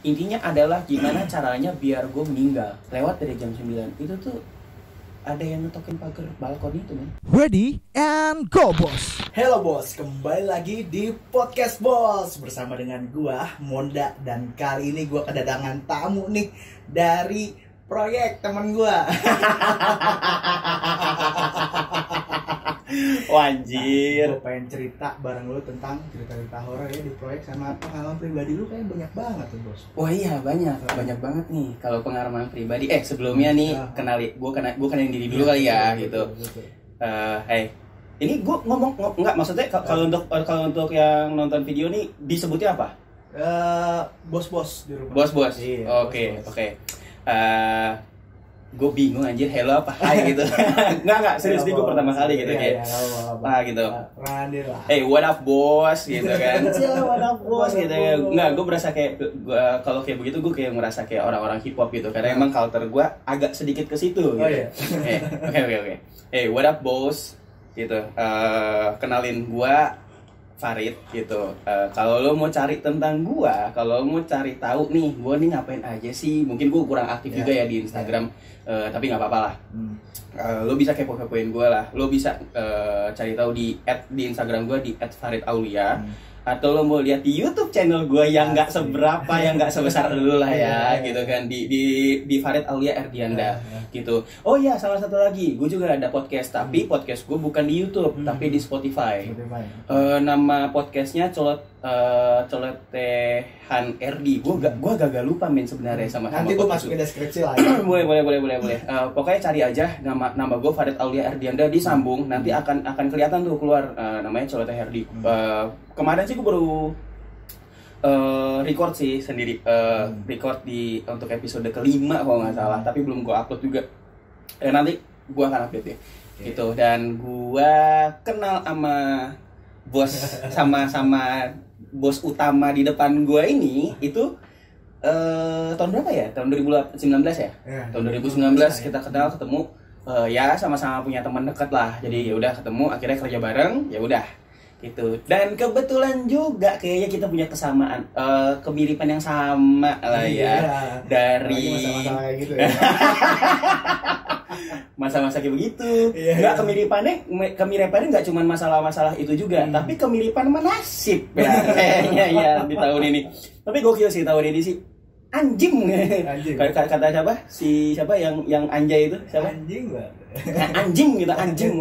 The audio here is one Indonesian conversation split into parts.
Intinya adalah gimana caranya biar gue meninggal lewat dari jam 9. Itu tuh ada yang ngetokin pagar balkon itu, men. Ready and go, bos. Hello bos, kembali lagi di podcast bos bersama dengan gua Monda, dan kali ini gua kedatangan tamu nih dari proyek teman gua. Anjir. Gua pengen cerita bareng lu tentang cerita-cerita horor ya di proyek, sama pengalaman pribadi lu kayak banyak banget tuh bos. Wah iya, banyak banget nih kalau pengalaman pribadi. Sebelumnya nih gue kenalin diri dulu kali ya gitu. Ini gue ngomong nggak, maksudnya kalau untuk yang nonton video nih disebutnya apa? Bos-bos di rumah. Bos-bos. Iya, Oke. bos-bos. Gue bingung anjir, hello apa hai gitu. Nggak serius nih, gue pertama kali gitu kayak gitu. Randir lah. What up bos gitu kan. What up bos gitu ya. Nggak, gue berasa kayak kalau kayak begitu gue kayak merasa kayak orang-orang hip hop gitu, karena emang culture gue agak sedikit ke situ gitu. Oke. What up bos gitu. Kenalin gue Farid gitu. Kalau lo mau cari tentang gua, kalau lo mau cari tahu nih gua nih ngapain aja sih, mungkin gua kurang aktif juga ya di Instagram, tapi nggak apa-apa lah. Lo bisa kepo-kepoin gua lah. Lo bisa cari tahu di Instagram gua di @faridaulia. Atau lo mau lihat di YouTube channel gue yang nggak seberapa, yang nggak sebesar dulu lah ya, gitu kan, di Farid Aulia Erdianda gitu. Oh iya, salah satu lagi, gue juga ada podcast, tapi podcast gue bukan di YouTube, tapi di Spotify. Nama podcastnya Coletehan RD. Gue gagal lupa men sebenarnya sama nanti gue masukin deskripsi lah ya. boleh. Pokoknya cari aja nama gue Farid Aulia Erdianda, disambung nanti akan kelihatan tuh keluar namanya Coletehan RD. Kemarin sih gue baru record sih sendiri, record untuk episode kelima kalau nggak salah, tapi belum gue upload juga. Nanti gue akan update ya, gitu. Dan gue kenal sama bos, sama bos utama di depan gue ini itu tahun berapa ya? Tahun 2019 ya? Tahun 2019 kita ketemu, ya sama-sama punya teman dekat lah. Jadi ya udah ketemu, akhirnya kerja bareng, ya udah. Gitu. Dan kebetulan juga kayaknya kita punya kesamaan, kemiripan yang sama lah ya. Dari masa-masa kayak gitu ya. Masa-masa kayak begitu. Nggak, kemiripannya nggak cuma masalah-masalah itu juga, tapi kemiripan nasib ya kayaknya ya di tahun ini. Tapi gokil sih tahun ini sih. Anjing. Kata siapa? Siapa yang anjay itu? Siapa? Anjing lah. Anjing gitu, anjing.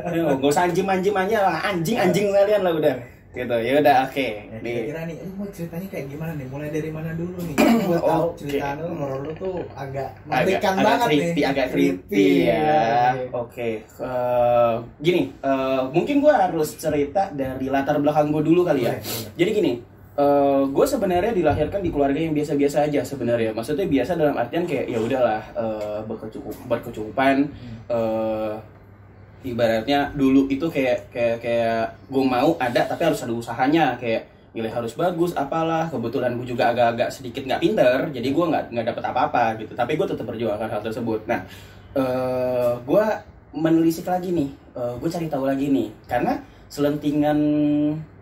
Enggak usah anjing aja lah, anjing kalian lah udah. Gitu. Ya udah, oke. Kira-kira nih, mau ceritanya kayak gimana nih? Mulai dari mana dulu nih? Gua tahu cerita lu horor lu tuh agak mengerikan banget nih. Agak creepy ya. Oke. Gini, mungkin gua harus cerita dari latar belakang gua dulu kali ya. Jadi gini, gue sebenarnya dilahirkan di keluarga yang biasa-biasa aja sebenarnya. Maksudnya biasa dalam artian kayak ya udahlah, berkecukupan. Ibaratnya dulu itu kayak gue mau ada, tapi harus ada usahanya, kayak nilai harus bagus apalah. Kebetulan gue juga agak-agak sedikit nggak pinter, jadi gue nggak dapet apa-apa gitu, tapi gue tetap berjuang hal tersebut. Nah, gue menelisik lagi nih, gue cari tahu lagi nih, karena selentingan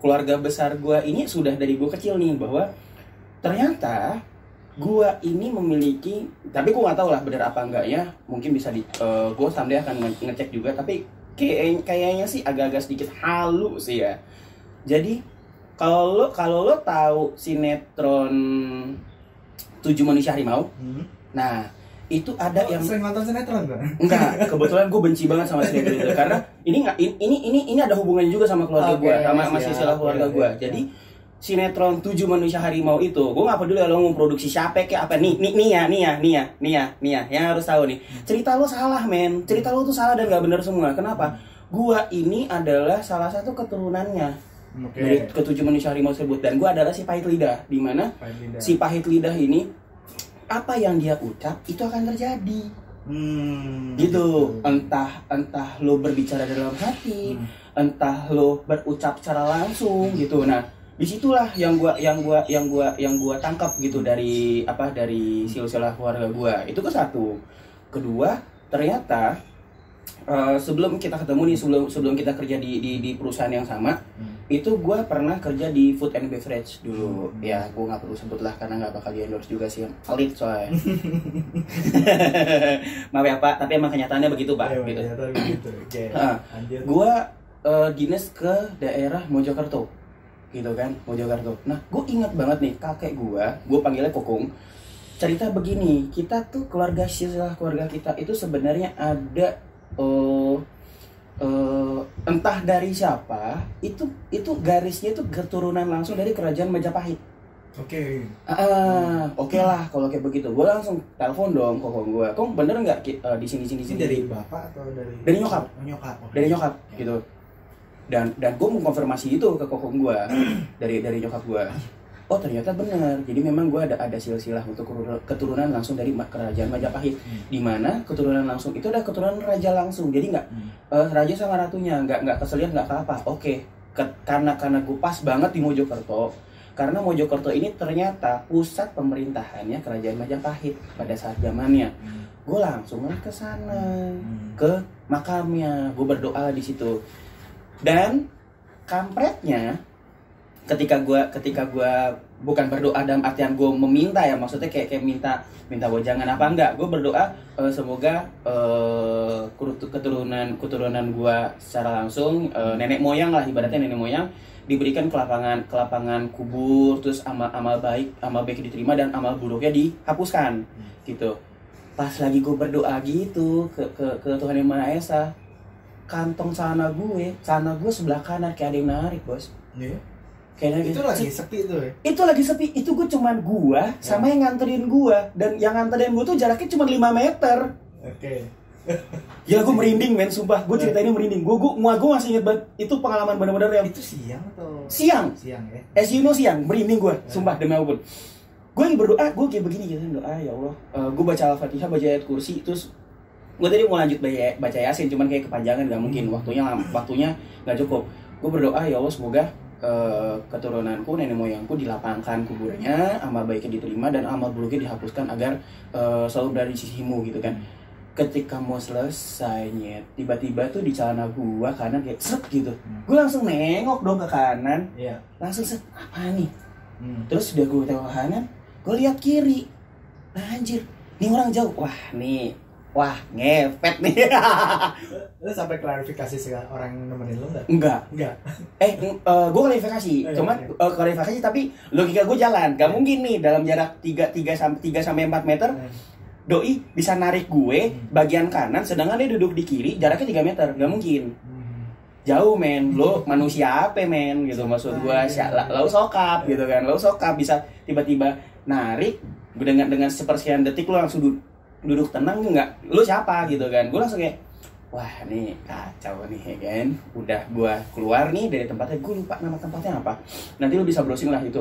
keluarga besar gue ini sudah dari gue kecil nih, bahwa ternyata gue ini memiliki, tapi gue nggak tahu lah benar apa enggaknya, mungkin bisa gue someday akan ngecek juga, tapi kayaknya sih agak-agak sedikit halu sih ya. Jadi kalau lo tahu sinetron 7 Manusia Harimau, nah itu ada yang sering nonton sinetron kan? Enggak, kebetulan gue benci banget sama sinetron itu, karena ini ada hubungannya juga sama keluarga gue, sama silsilah keluarga gue. Jadi sinetron 7 Manusia Harimau itu, gue nggak peduli lo mau produksi siapa kayak apa, nih ya, yang harus tahu nih, cerita lo salah men, cerita lo tuh salah dan nggak benar semua. Kenapa? Gue ini adalah salah satu keturunannya dari ke-7 Manusia Harimau tersebut, dan gue adalah si pahit lidah, di mana si pahit lidah ini apa yang dia ucap itu akan terjadi. Gitu. Entah lo berbicara dalam hati, entah lo berucap secara langsung gitu. Nah, disitulah yang gua tangkap gitu dari silsilah keluarga gua. Itu ke satu. Kedua, ternyata sebelum kita ketemu nih, sebelum kita kerja di perusahaan yang sama, Itu gue pernah kerja di food and beverage dulu. Ya gue nggak perlu sebut lah karena nggak bakal di endorse juga sih, pelit soalnya. Maaf ya Pak, tapi emang kenyataannya begitu Pak. Ya, gitu. begitu. Okay. Gue dinas ke daerah Mojokerto, gitu kan, Mojokerto. Nah gue ingat banget nih kakek gue panggilnya Kokong. Cerita begini, kita tuh keluarga kita itu sebenarnya ada entah dari siapa, itu garisnya itu keturunan langsung dari kerajaan Majapahit. Oke. Oke lah kalau kayak begitu. Gue langsung telepon dong kokong gue. Kong bener nggak di sini? Dari bapak atau dari nyokap? Nyokap. Okay. Dari nyokap gitu. Dan gue mau konfirmasi itu ke kokong gue dari nyokap gue. Oh ternyata benar. Jadi memang gue ada silsilah untuk keturunan langsung dari kerajaan Majapahit. Di mana keturunan langsung itu ada keturunan raja langsung. Jadi nggak raja sama ratunya, nggak keselian, nggak apa. Oke. Karena gue pas banget di Mojokerto. Karena Mojokerto ini ternyata pusat pemerintahannya kerajaan Majapahit pada saat zamannya. Gue langsung lah ke sana, ke makamnya. Gue berdoa di situ. Dan kampretnya ketika gue bukan berdoa dalam artian gue meminta ya, maksudnya kayak minta wejangan apa enggak, gue berdoa semoga keturunan gue secara langsung nenek moyang lah, ibaratnya nenek moyang diberikan kelapangan kubur, terus amal baik diterima dan amal buruknya dihapuskan gitu. Pas lagi gue berdoa gitu ke Tuhan Yang Maha Esa, kantong celana gue sebelah kanan kayak ada yang narik bos. Yeah. Kayaknya itu lagi sepi tuh ya? Itu lagi sepi, itu gue cuman gua sama yang nganterin gua. Dan yang nganterin gua tuh jaraknya cuma 5 meter. Oke. Gila gue merinding men, sumpah. Gue cerita ini merinding. Gue masih inget banget. Itu pengalaman bener-bener yang... Itu siang atau? Siang ya? As you know siang, merinding gue. Sumpah demi apapun. Gue lagi berdoa, gue kayak begini gitu. Doa ya Allah, gue baca Al-Fatihah, baca ayat kursi. Terus gue tadi mau lanjut baca Yasin, cuman kayak kepanjangan, gak mungkin. Waktunya gak cukup. Gue berdoa ya Allah semoga keturunanku, nenek moyangku dilapangkan kuburnya, amal baiknya diterima dan amal buruknya dihapuskan agar selalu dari sisimu gitu kan. Ketika mau selesai nyet, tiba-tiba tuh di celana gua kanan kayak seret gitu. Gua langsung nengok dong ke kanan. Iya. Langsung set, apa nih? Terus udah gua tengok ke kanan, gua lihat kiri. Nah, anjir, nih orang jauh. Wah, ngepet nih. Lu sampai klarifikasi segala orang yang nemenin lu nggak? Enggak. Gue klarifikasi. Cuman klarifikasi tapi logika gue jalan. Gak mungkin nih dalam jarak 3 sampai 4 meter doi bisa narik gue bagian kanan sedangkan dia duduk di kiri jaraknya 3 meter. Gak mungkin. Jauh men, lo manusia apa men gitu maksud gue. Lo sokap gitu kan. Lo sokap bisa tiba-tiba narik dengan sepersekian detik lo langsung duduk tenang enggak, lu siapa gitu kan. Gue langsung kayak wah nih kacau nih ya kan. Udah gue keluar nih dari tempatnya, gue lupa nama tempatnya apa, nanti lu bisa browsing lah itu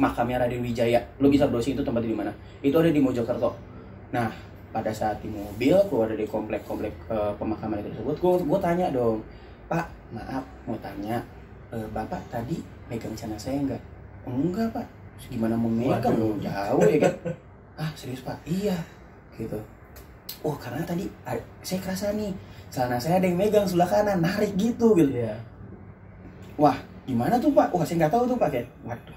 makamnya Raden Wijaya. Lu bisa browsing itu tempatnya di mana, itu ada di Mojokerto. Nah pada saat di mobil keluar dari komplek pemakaman tersebut, gue tanya dong, Pak maaf mau tanya, Bapak tadi megang celana saya enggak Pak. Gimana mau megang, jauh ya kan. Ah serius Pak? Iya gitu. Oh karena tadi saya kerasa nih celana saya ada yang megang sebelah kanan, narik gitu. Yeah. Wah gimana tuh Pak? Wah saya nggak tahu tuh Pak. Waduh.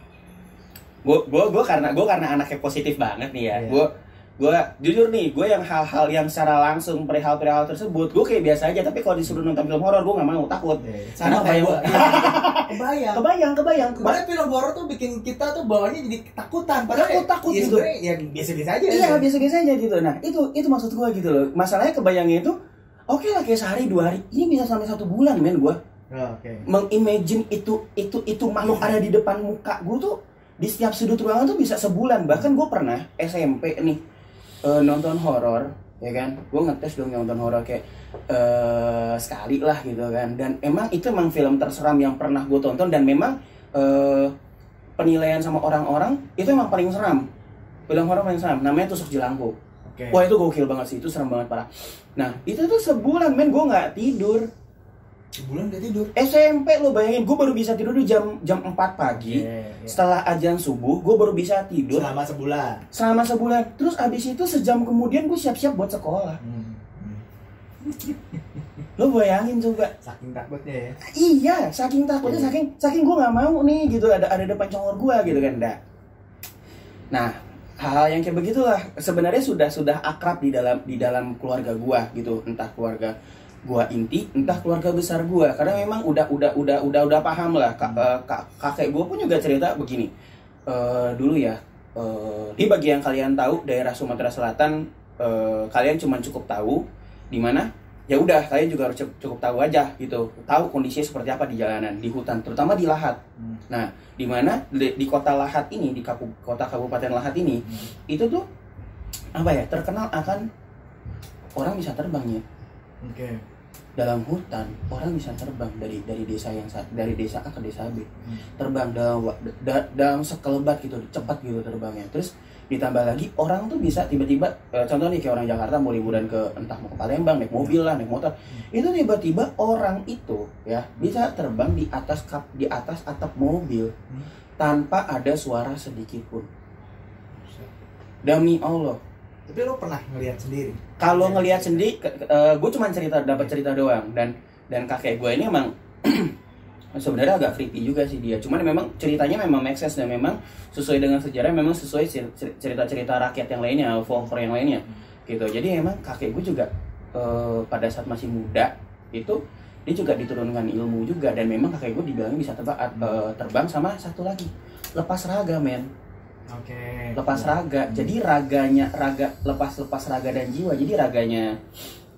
Gue karena anaknya positif banget nih ya. Yeah. Gue jujur nih, gue yang hal-hal yang secara langsung perihal tersebut gue kayak biasa aja. Tapi kalau disuruh nonton film horor gue nggak mau, takut. Karena kayak gue. Kebayang. Karena film horor tuh bikin kita tuh bawahnya jadi ketakutan. Takut gitu. Ya biasa-biasa aja. Iya biasa-biasa aja gitu. Nah itu maksud gue gitu loh. Masalahnya kebayangnya itu oke lah kayak sehari 2 hari. Ini bisa sampai 1 bulan men gue. Mengimagine itu makhluk ada di depan muka gue tuh di setiap sudut ruangan tuh bisa sebulan. Bahkan gue pernah SMP nih nonton horor ya kan. Gue ngetes dong nonton horor kayak sekali lah gitu kan. Dan emang itu emang film terseram yang pernah gue tonton. Dan memang penilaian sama orang-orang itu emang paling seram. Film horor paling seram, namanya Tusuk Jelangkung. Wah itu gokil banget sih, itu serem banget parah. Nah itu tuh sebulan men gue gak tidur. Sebulan gak tidur? SMP lo bayangin, gue baru bisa tidur di jam 4 pagi. Setelah azan subuh gue baru bisa tidur selama sebulan. Terus abis itu sejam kemudian gue siap-siap buat sekolah. Lo Lo bayangin coba. Saking takutnya ya. Iya, saking takutnya, saking gue nggak mau nih gitu ada depan congor gue gitu kan, dah. Nah, hal-hal yang kayak begitulah sebenarnya sudah akrab di dalam keluarga gue gitu, entah keluarga gue inti, entah keluarga besar gue, karena memang udah paham lah. Kakek gue pun juga cerita begini. Dulu ya, di bagian kalian tahu daerah Sumatera Selatan, kalian cuma cukup tahu di mana. Ya udah, kalian juga harus cukup tahu aja gitu, tahu kondisinya seperti apa di jalanan, di hutan, terutama di Lahat. Nah, di mana di kota Lahat ini, di kota Kabupaten Lahat ini, itu tuh apa ya, terkenal akan orang bisa terbang ya. Oke. Dalam hutan orang bisa terbang dari desa dari desa A ke desa B, terbang dalam sekelebat gitu, cepat gitu terbangnya. Terus ditambah lagi orang tuh bisa tiba-tiba, contoh nih kayak orang Jakarta mau liburan ke entah mau ke Palembang, naik mobil lah, naik motor, itu tiba-tiba orang itu ya bisa terbang di atas atap mobil tanpa ada suara sedikit pun. Demi Allah. Tapi lo pernah ngelihat sendiri? Kalau ngelihat sendiri, gue cuma dapat cerita doang, dan kakek gue ini emang sebenarnya agak creepy juga sih dia. Cuman memang ceritanya memang make sense dan memang sesuai dengan sejarah, memang sesuai cerita-cerita rakyat yang lainnya, folklore yang lainnya gitu. Jadi emang kakek gue juga pada saat masih muda itu dia juga diturunkan ilmu juga, dan memang kakek gue dibilangnya bisa terbang sama satu lagi, lepas raga, men. Oke. Lepas raga. Jadi lepas raga dan jiwa. Jadi raganya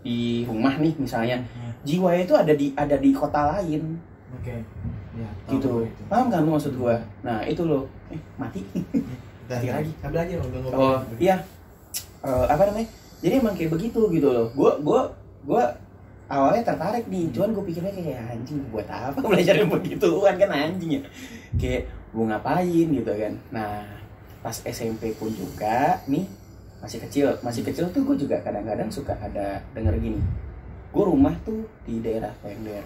di rumah nih misalnya, jiwa itu ada di kota lain. Oke. Ya, gitu. Paham kan lu maksud gua? Nah, itu lo. Mati. Mati lagi. Ambil aja lo. Oh, iya. Apa namanya? Jadi emang kayak begitu gitu loh. Gua awalnya tertarik nih, cuman gue pikirnya kayak anjing buat apa belajar yang begituan kan, anjing ya. Kayak gua ngapain gitu kan. Nah, pas SMP pun juga nih, masih kecil tuh gue juga kadang-kadang suka ada denger gini. Gue rumah tuh di daerah Klender.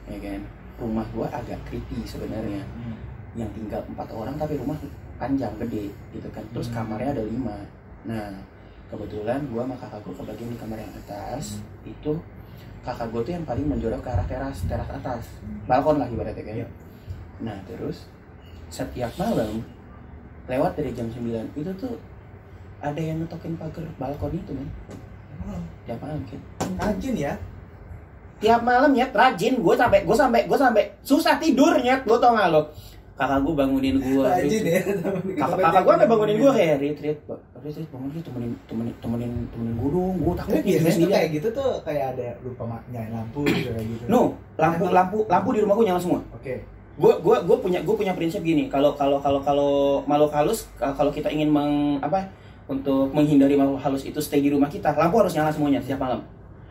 Ya kan? Rumah gua agak creepy sebenarnya. Yang tinggal 4 orang tapi rumah panjang gede gitu kan. Terus kamarnya ada 5. Nah, kebetulan gua sama kakak gua kebagian di kamar yang atas. Itu kakak gua tuh yang paling menjorok ke arah teras atas. Balkon lah ibaratnya kan. Nah, terus setiap malam lewat dari jam 9 itu tuh ada yang ngetokin pagar balkon itu, men. Tiap malam kan. Rajin ya. Tiap malam nyet, rajin. Gue sampai susah tidur nyet, lo tau gak lo? Kakak gue bangunin gue. Rajin ya. Kakak gue sampai bangunin gue kayak Rit bangun gitu, temenin gue dong. Gue takut biasanya tuh kayak gitu tuh kayak ada lupa nyalain lampu gitu kayak gitu. No, lampu di rumah gue nyala semua. Oke. Gue punya prinsip gini. Kalau makhluk halus, kalau kita ingin untuk menghindari makhluk halus itu stay di rumah kita, lampu harus nyala semuanya setiap malam.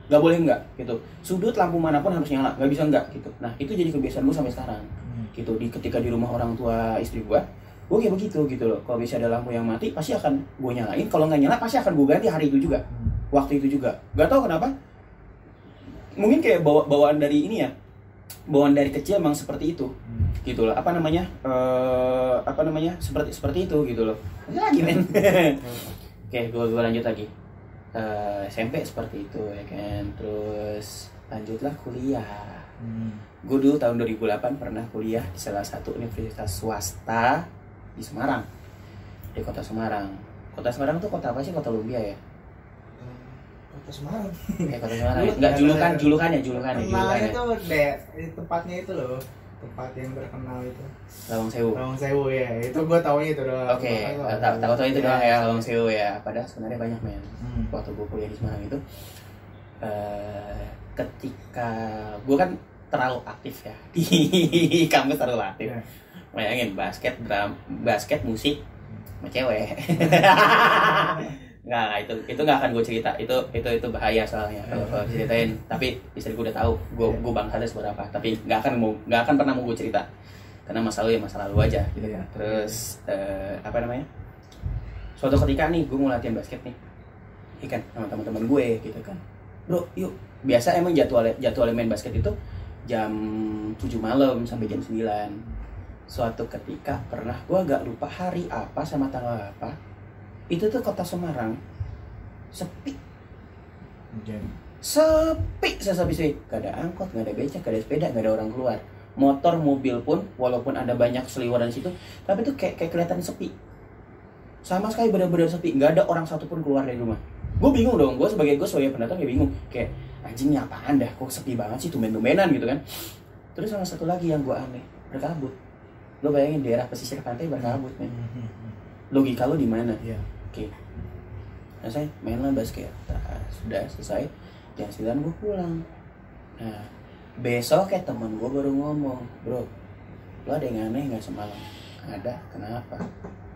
Gak boleh enggak gitu, sudut lampu manapun harus nyala, gak bisa enggak gitu. Nah itu jadi kebiasaan gue sampai sekarang gitu. Ketika di rumah orang tua istri gue kayak begitu gitu loh. Kalau bisa ada lampu yang mati pasti akan gue nyalain, kalau nggak nyala pasti akan gue ganti hari itu juga, waktu itu juga. Gak tahu kenapa, mungkin kayak bawaan dari ini ya, bawaan dari kecil emang seperti itu gitu loh. Seperti itu gitu loh. Lagi men. Oke, gue lanjut lagi. SMP seperti itu ya kan. Terus lanjutlah kuliah. Gue dulu tahun 2008 pernah kuliah di salah satu universitas swasta di Semarang, di kota Semarang. Kota Semarang tuh kota apa sih? Kota Lumbia ya? Kota Semarang. Kota Semarang. Enggak, julukannya. Namanya tuh tempatnya itu loh. Tempat yang terkenal itu Lawang Sewu ya, itu gue taunya itu doang. Oke, tahu itu doang ya, Lawang Sewu ya. Padahal sebenarnya banyak men. Waktu gue kuliah di Semarang itu, ketika gue kan terlalu aktif ya di kampus, terlalu aktif. Bayangin basket, musik, sama cewek. Nggak, itu nggak akan gue cerita. Itu bahaya soalnya kalau ceritain. Tapi istri gue udah tahu gue bangsanya seberapa. Tapi nggak akan pernah mau gue cerita karena masa lalu aja gitu ya. Terus suatu ketika nih gue mau latihan basket nih, ikan sama teman-teman gue gitu kan. Bro, yuk. Biasa emang jadwal main basket itu jam 7 malam sampai jam 9. Suatu ketika pernah, gue agak lupa hari apa sama tanggal apa. Itu tuh kota Semarang sepi. sepi gak ada angkot, gak ada becak, gak ada sepeda, gak ada orang keluar. Motor, mobil pun walaupun ada banyak seliweran di situ, tapi tuh kayak kelihatan sepi. Sama sekali benar-benar sepi, nggak ada orang satupun keluar dari rumah. Gue bingung dong, gue sebagai pendatang ya bingung. Kayak anjing ini apaan dah, kok sepi banget sih, tumben-tumbenan gitu kan. Terus sama satu lagi yang gue aneh, berkabut. Lo bayangin daerah pesisir pantai berkabut, men. Logika lo di mana? Iya. Oke. Nah, saya mainlah basket. Nah, sudah selesai. Jam 9 gue pulang. Nah, besok kayak temen gue baru ngomong, bro, lo ada yang aneh nggak semalam? Ada, kenapa?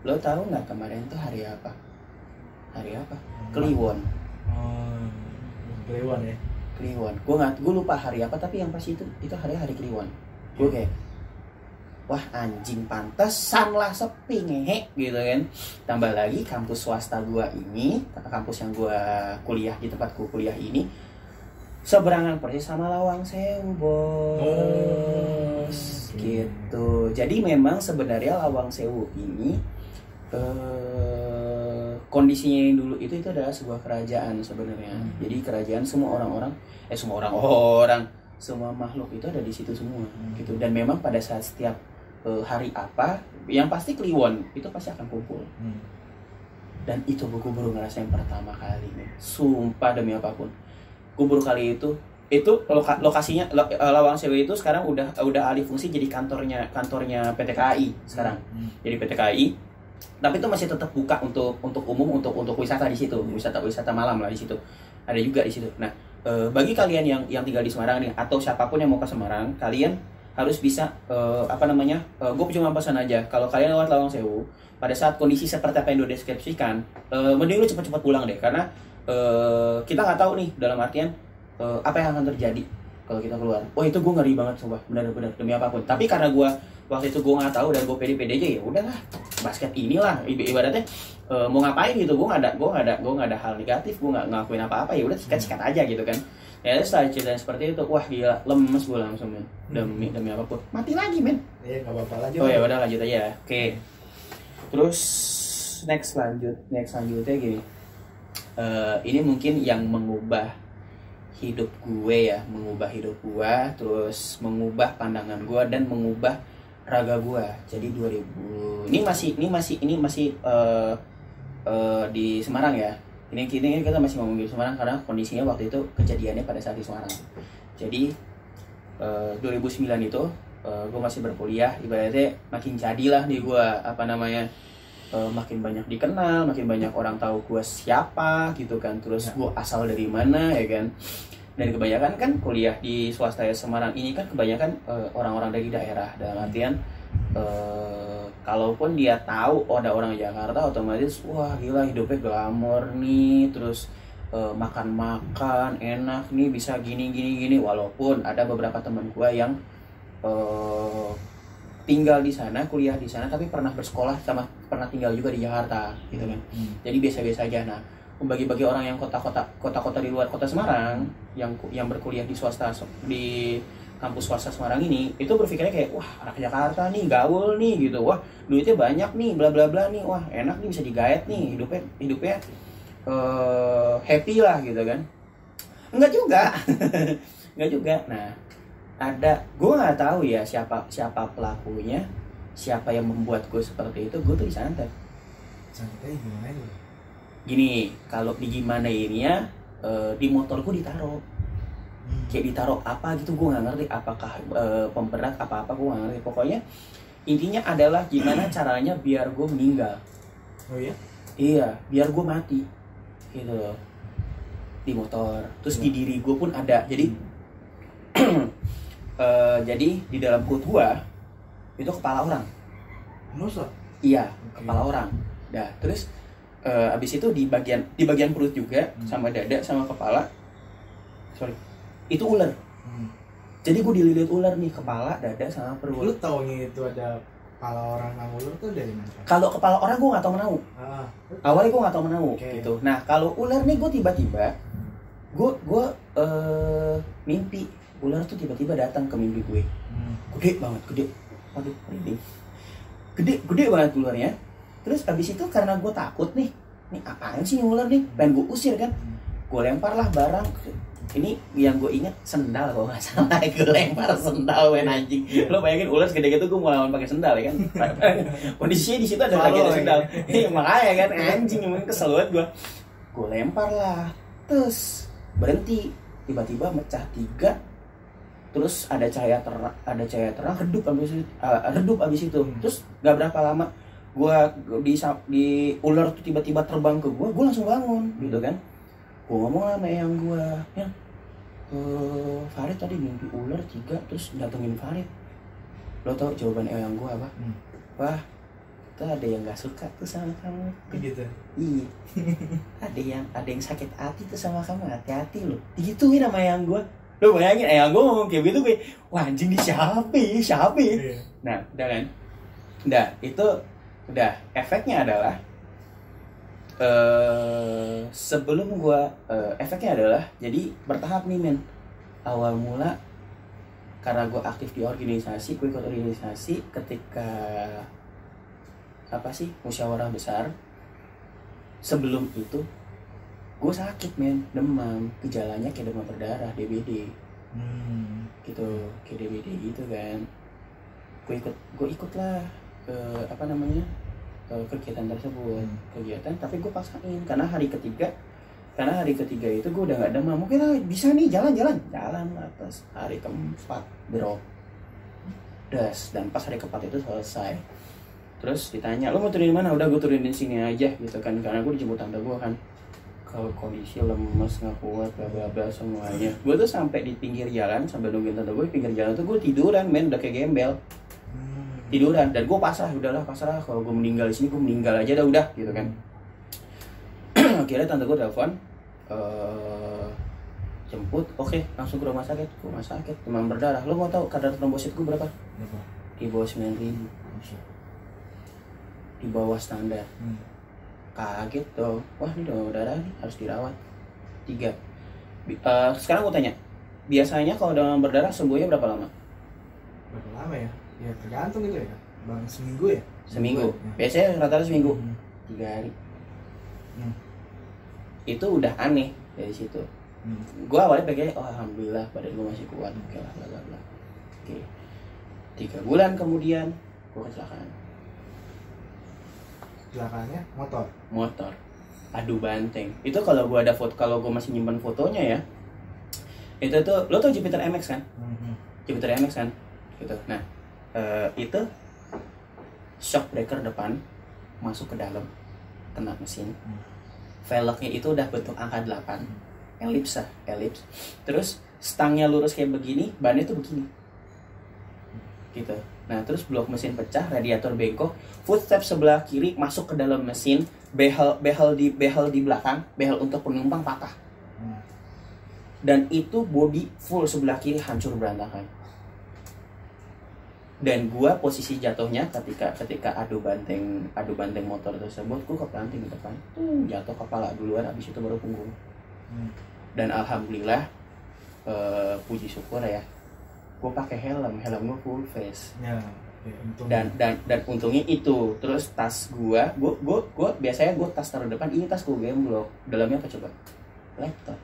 Lo tahu nggak kemarin tuh hari apa? Hari apa? Kliwon. Kliwon ya? Kliwon. Gue lupa hari apa, tapi yang pas itu hari Kliwon. Gue kayak, wah anjing, pantesan lah sepi ngehe gitu kan. Tambah lagi kampus swasta gue ini, kampus yang gue kuliah di tempatku kuliah ini, seberangan persis sama Lawang Sewu, bos. Gitu. Jadi memang sebenarnya Lawang Sewu ini kondisinya yang dulu itu adalah sebuah kerajaan sebenarnya. Jadi kerajaan semua makhluk itu ada di situ semua gitu. Dan memang pada saat setiap hari apa, yang pasti Kliwon itu pasti akan kumpul. Dan itu gue baru ngerasain pertama kali nih. Sumpah demi apapun. Gue baru kali itu lokasinya Lawang Sewu itu sekarang udah alih fungsi jadi kantornya PT KAI sekarang. Jadi PT KAI, tapi itu masih tetap buka untuk umum, untuk wisata di situ, wisata malam lah di situ. Ada juga di situ. Nah, bagi kalian yang tinggal di Semarang nih, atau siapapun yang mau ke Semarang, kalian harus bisa gue cuma pesan aja, kalau kalian lewat Lawang Sewu pada saat kondisi seperti apa yang udah deskripsikan, mending lu cepat-cepat pulang deh, karena kita nggak tahu nih dalam artian apa yang akan terjadi kalau kita keluar. Wah, itu gue ngeri banget coba, benar-benar demi apapun. Tapi karena gue waktu itu gue nggak tahu dan gue pede-pede aja, ya udahlah, basket inilah ibaratnya mau ngapain gitu. Gue nggak ada hal negatif, gue nggak ngakuin apa-apa, ya udah sikat-sikat aja gitu kan. Ya setelah cerita seperti itu, wah gila, lemes gue langsung, men. Demi apapun, mati lagi, men. Iya, nggak apa-apa, lanjut. Oh ya udah, lanjut aja. Oke. Terus next selanjutnya gini. Ini mungkin yang mengubah hidup gue, terus mengubah pandangan gue dan mengubah raga gue. Jadi 2000 ini masih di Semarang ya. Ini kita masih ngomong di Semarang karena kondisinya waktu itu kejadiannya pada saat di Semarang. Jadi 2009 itu gue masih berkuliah, ibaratnya makin jadilah nih gue makin banyak dikenal, makin banyak orang tahu gue siapa gitu kan. Terus gue asal dari mana ya kan. Dan kebanyakan kan kuliah di swasta Semarang ini kan kebanyakan orang-orang dari daerah. Dalam artian kalaupun dia tahu ada orang Jakarta, otomatis wah gila hidupnya glamor nih, terus makan enak nih, bisa gini. Walaupun ada beberapa teman gue yang tinggal di sana, kuliah di sana, tapi pernah bersekolah sama pernah tinggal juga di Jakarta gitu kan. Jadi biasa-biasa aja. Nah, bagi orang yang kota-kota di luar kota Semarang yang berkuliah di swasta, di kampus swasta Semarang ini, itu berpikirnya kayak wah anak Jakarta nih, gaul nih gitu, wah duitnya banyak nih, bla bla bla nih, wah enak nih, bisa digaet nih, hidupnya happy lah gitu kan. Enggak juga. Nah, gue nggak tahu ya siapa pelakunya, siapa yang membuat gue seperti itu. Gue tuh disantet. Santai gimana itu? Gini, kalau di gimana ininya, di motorku ditaruh, kayak ditaruh apa gitu, gue nggak ngerti, apakah pemberat apa gue nggak ngerti. Pokoknya intinya adalah gimana caranya biar gue meninggal. Oh iya? Iya, biar gue mati gitu loh, di motor. Terus di diri gue pun ada, jadi jadi di dalam perut gue itu kepala orang. Masa? Iya, kepala orang. Nah, terus abis itu di bagian perut juga, sama dada sama kepala, itu ular. Jadi gue dililit ular nih, kepala, dada sama perut. Lu taunya itu ada kepala orang sama ular tuh dari mana? Kalau kepala orang gue nggak tahu menau. Awalnya gue nggak tahu menau gitu. Nah kalau ular nih, gue tiba-tiba gue mimpi ular tuh tiba-tiba datang ke mimpi gue. Gede banget. Aduh, gede banget ularnya. Terus abis itu karena gue takut nih apaan sih ular nih, pengen gue usir kan. gue lempar lah barang. Ini yang gue inget sendal kalau nggak salah, gue lempar sendal men anjing. Lo bayangin ular segede gitu gue mau lawan pakai sendal ya kan? Kondisinya di situ ada lagi ada sendal. Iya makanya kan anjing emang kesel banget gue. Gue lempar lah, terus berhenti, tiba-tiba mecah 3. Terus ada cahaya terang redup abis itu. Terus gak berapa lama gue di ular tuh tiba-tiba terbang ke gue langsung bangun gitu kan. Gue ngomong sama eyang gue, ya Farid tadi mimpi ular 3 terus datengin Farid. Lo tau jawaban eyang gue apa? Wah, itu ada yang gak suka tuh sama kamu. Gitu. Iya. ada yang sakit hati tuh sama kamu, hati-hati lo. Digituin sama eyang gue. Lo bayangin eyang gue ngomong kayak gitu gue, wah anjing di siapa? Iya. Nah, udah kan? Udah, itu udah efeknya adalah sebelum gua efeknya adalah jadi bertahap nih men. Awal mula karena gua aktif di organisasi, gua ikut organisasi ketika musyawarah besar. Sebelum itu gua sakit men, demam, gejalanya kayak demam berdarah, DBD. Gitu, kayak DBD gitu kan. Gua ikut lah kegiatan tersebut, tapi gue paksain karena hari ketiga itu gue udah nggak demam. Mungkin bisa nih jalan atas hari keempat drop das, dan pas hari keempat itu selesai. Terus ditanya lo mau turun di mana, udah gue turunin di sini aja gitu kan, karena gue dijemput tante gue kan. Kalau kondisi lemes nggak kuat bla bla semuanya, gue tuh sampai di pinggir jalan sambil nungguin tante gue di pinggir jalan tuh gue tiduran men, udah kayak gembel. Tiduran, dan gue pasrah kalau gue meninggal di sini gue meninggal aja udah gitu kan. Akhirnya tante gue telepon jemput, oke, langsung ke rumah sakit, demam berdarah. Lo mau tahu kadar trombosit gue berapa? Di bawah 9.000, di bawah standar. Kaget dong, wah ini demam berdarah nih harus dirawat 3. Sekarang gue tanya, biasanya kalau demam berdarah sembuhnya berapa lama ya? Ya tergantung gitu ya, bang, seminggu ya? Seminggu, biasanya rata-rata seminggu. 3 hari. Itu udah aneh dari situ. Gue awalnya pengen, oh alhamdulillah badan gue masih kuat, oke lah, bla bla bla. Oke. 3 bulan kemudian gue kecelakaan. Kecelakaannya motor. Adu banteng. Itu kalau gue ada foto, kalau gue masih nyimpan fotonya ya. Itu tuh, lo tau Jupiter MX kan? Jupiter MX kan? Gitu. Nah, itu shock breaker depan masuk ke dalam, kena mesin. Velgnya itu udah bentuk angka 8, elips. Terus stangnya lurus kayak begini, bannya tuh begini gitu. Nah terus blok mesin pecah, radiator bengkok, footstep sebelah kiri masuk ke dalam mesin, behel di belakang, behel untuk penumpang patah. Dan itu body full sebelah kiri hancur berantakan. Dan gua posisi jatuhnya ketika adu banteng motor tersebut, gua kepelanting di depan, jatuh kepala duluan, habis itu baru punggung. Dan alhamdulillah, puji syukur ya, gua pakai helm gua full face. Dan untungnya itu. Terus tas gua biasanya gua tas taruh depan, ini tas gua gemblok. Dalamnya apa coba? Laptop.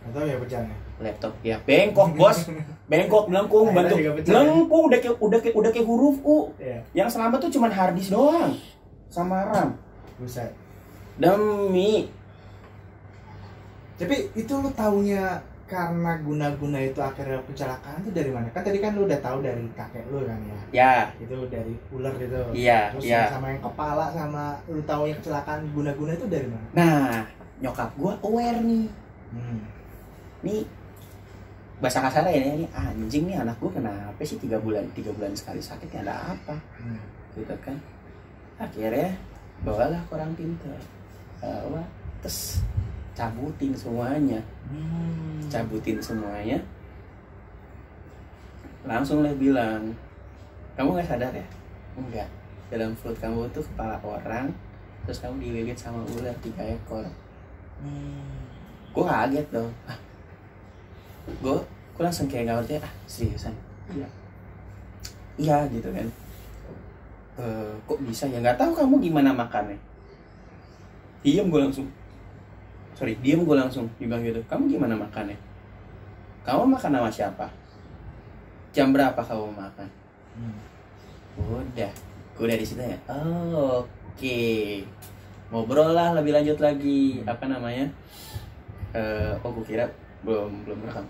Atau ya pecahnya? Laptop ya bengkok bos, bengkok melengkung, bentuk melengkung, udah kayak huruf U. Yang selamat tuh cuman hard disk doang sama RAM. Buset. Demi. Tapi itu lu taunya karena guna-guna itu akhirnya kecelakaan tuh dari mana? Kan tadi kan lu udah tahu dari kakek lu kan ya? Ya. Itu dari ular itu. Iya. Terus ya. sama yang kepala, sama lu taunya kecelakaan guna-guna itu dari mana? Nah, nyokap gua aware nih. Nih bahasa kasarnya ya, ini anjing nih anak gue kenapa sih 3 bulan sekali sakitnya, ada apa? Gitu kan. Akhirnya bawalah ke orang pintar, terus cabutin semuanya. Langsung lah bilang, kamu nggak sadar ya? Enggak, dalam perut kamu tuh kepala orang, terus kamu digigit sama ular 3 ekor. Gue kaget dong. Gue langsung kayak nggak ngerti, seriusan? Iya gitu kan. Kok bisa ya, nggak tahu kamu gimana makannya. Diem gue langsung. sorry, diem gue langsung bilang gitu, kamu gimana makannya? Kamu makan sama siapa? Jam berapa kamu makan? Udah, gue dari situ ya. Oh, oke. Ngobrol lah lebih lanjut lagi. Apa namanya? Gue kira belum rekam.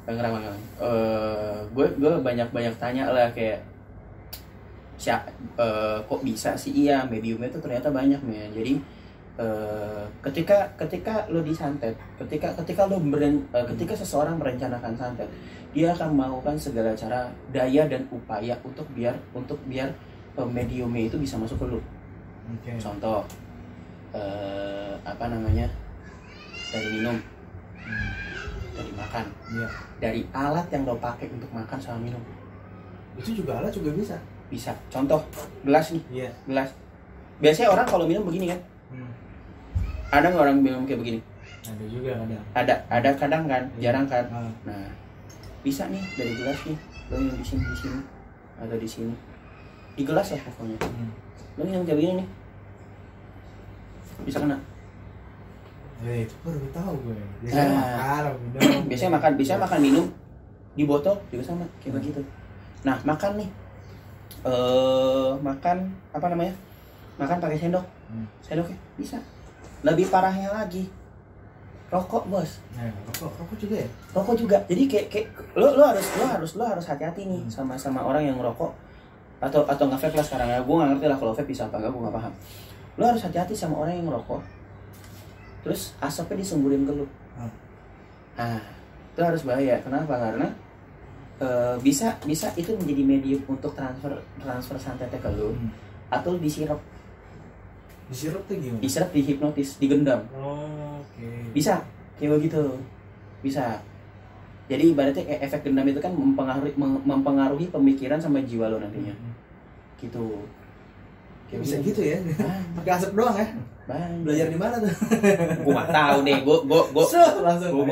Ngerekam. Gue banyak tanya lah kayak kok bisa sih? Iya, mediumnya tuh ternyata banyak men. Jadi ketika lo disantet, ketika seseorang merencanakan santet, dia akan melakukan segala cara, daya dan upaya untuk biar mediumnya itu bisa masuk ke lo. Okay. Contoh apa namanya, dari minum, dari makan, dari alat yang lo pakai untuk makan sama minum. Itu juga alat juga bisa. Contoh gelas nih, gelas. Biasanya orang kalau minum begini kan. Ada nggak orang minum kayak begini? Ada juga, ada kadang kan, jarang kan. Nah, bisa nih dari gelas nih, lo minum di sini atau di sini, di gelas ya pokoknya. Lo minum kayak begini nih, bisa kena. Itu baru tahu gue. Biasanya makan minum di botol juga sama kayak begitu. Nah, makan nih, makan apa namanya? Makan pakai sendok, sendoknya bisa. Lebih parahnya lagi, rokok bos. Rokok juga ya? Rokok juga. Jadi kayak lo harus hati-hati nih sama orang yang ngerokok atau nge-vape lah sekarang ya. Gue nggak ngerti lah kalau vape bisa apa enggak, gue nggak paham. Lo harus hati-hati sama orang yang ngerokok. Terus asapnya disemburin ke lo. Nah, itu harus bahaya. Kenapa? Karena bisa itu menjadi medium untuk transfer santetnya ke lo, atau disirap. Disirap tuh gimana? Disirap, dihipnotis, digendam. Oke. Bisa, kayak begitu. Bisa. Jadi ibaratnya efek gendam itu kan mempengaruhi pemikiran sama jiwa lo nantinya. Gitu. Kayak bisa gitu ya? Pakai asap doang ya? Belajar di mana tuh? Gue nggak tahu deh. Gue langsung.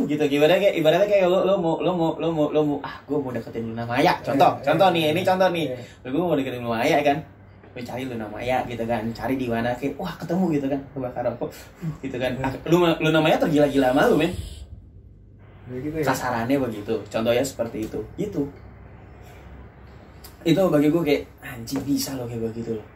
Gitu. Ibaratnya kayak lo mau gue mau deketin Luna Maya. Contoh nih. Gue mau deketin Luna Maya kan. Lo cari Luna Maya gitu kan, cari di mana kayak wah ketemu gitu kan, kebakar rokok gitu kan. Luna Maya tergila-gila sama lu men. Gitu ya? Kasarannya begitu, contohnya seperti itu gitu. Itu bagi gue kayak anjing bisa loh kayak begitu loh,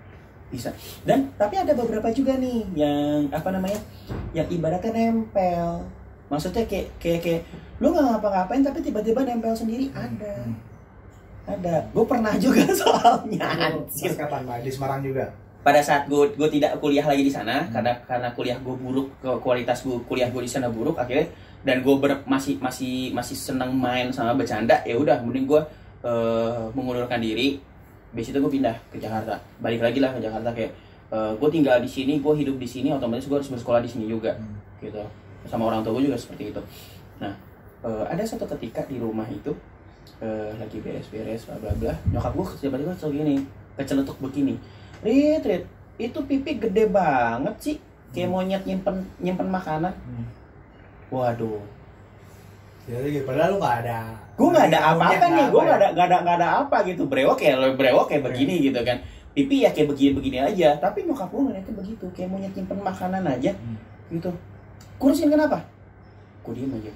bisa. Dan tapi ada beberapa juga nih yang apa namanya, yang ibaratnya nempel. Maksudnya kayak lu nggak ngapa-ngapain tapi tiba-tiba nempel sendiri. Ada, gue pernah juga soalnya. Kapan Pak? Di Semarang juga? Pada saat gue tidak kuliah lagi di sana, karena kuliah gue buruk, kualitas kuliah gue di sana buruk akhirnya, dan gue masih senang main sama bercanda, ya udah mending gue mengundurkan diri. Habis itu gue pindah ke Jakarta, balik lagi lah ke Jakarta kayak gue tinggal di sini, gue hidup di sini, otomatis gue harus bersekolah di sini juga, gitu. Sama orang tua gue juga seperti itu. Nah, ada satu ketika di rumah itu lagi beres-beres bla bla bla, nyokap gue tiba-tiba gini, keceletuk begini, Rit, itu pipi gede banget sih, kayak monyet nyimpen makanan. Waduh. Jadi padahal lu nggak ada. Gue nggak ada apa-apa nih, gue nggak ada apa gitu, brewok kayak begini gitu kan, pipi ya kayak begini aja, tapi nyokap gue ngeliatnya begitu, kayak monyet nyimpen makanan aja, gitu. Kurusin kenapa? Gue diem aja,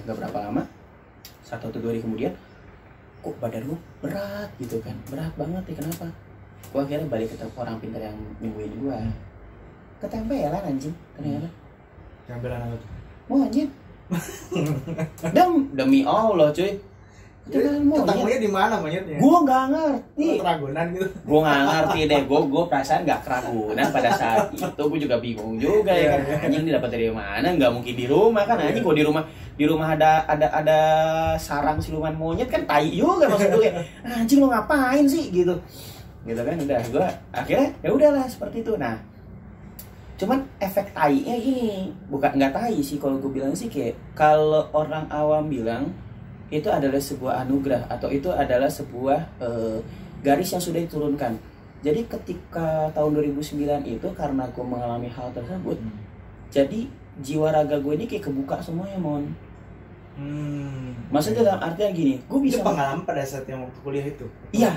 nggak berapa lama. 1 atau 2 hari kemudian, kok badan gue berat gitu kan, berat banget ya, kenapa? Gue akhirnya balik ke orang pintar yang nyembuhin gue. Ketempelan anjing ternyata. Ketempelan apa tuh? Wah anjing. Demi Allah cuy. Ketemunya di mana monyetnya? Gue nggak ngerti. Keragunan gitu. Gue nggak ngerti deh. Gue perasaan nggak keragunan pada saat itu. Gue juga bingung juga ya kan. Anjing ini dapat dari mana? Nggak mungkin di rumah kan. Anjing gue di rumah ada sarang siluman monyet kan, tai juga maksud gue kayak anjing lo ngapain sih gitu kan. Udah gue akhirnya ya udahlah seperti itu. Nah, cuman efek tai-nya gini, bukan nggak tai sih kalau gue bilang sih, kayak kalau orang awam bilang itu adalah sebuah anugerah atau itu adalah sebuah garis yang sudah diturunkan. Jadi ketika tahun 2009 itu karena gue mengalami hal tersebut, jadi jiwa raga gue ini kayak kebuka semuanya mon. Maksudnya dalam artian gini, gue bisa pengalaman pada saat yang waktu kuliah itu. Iya.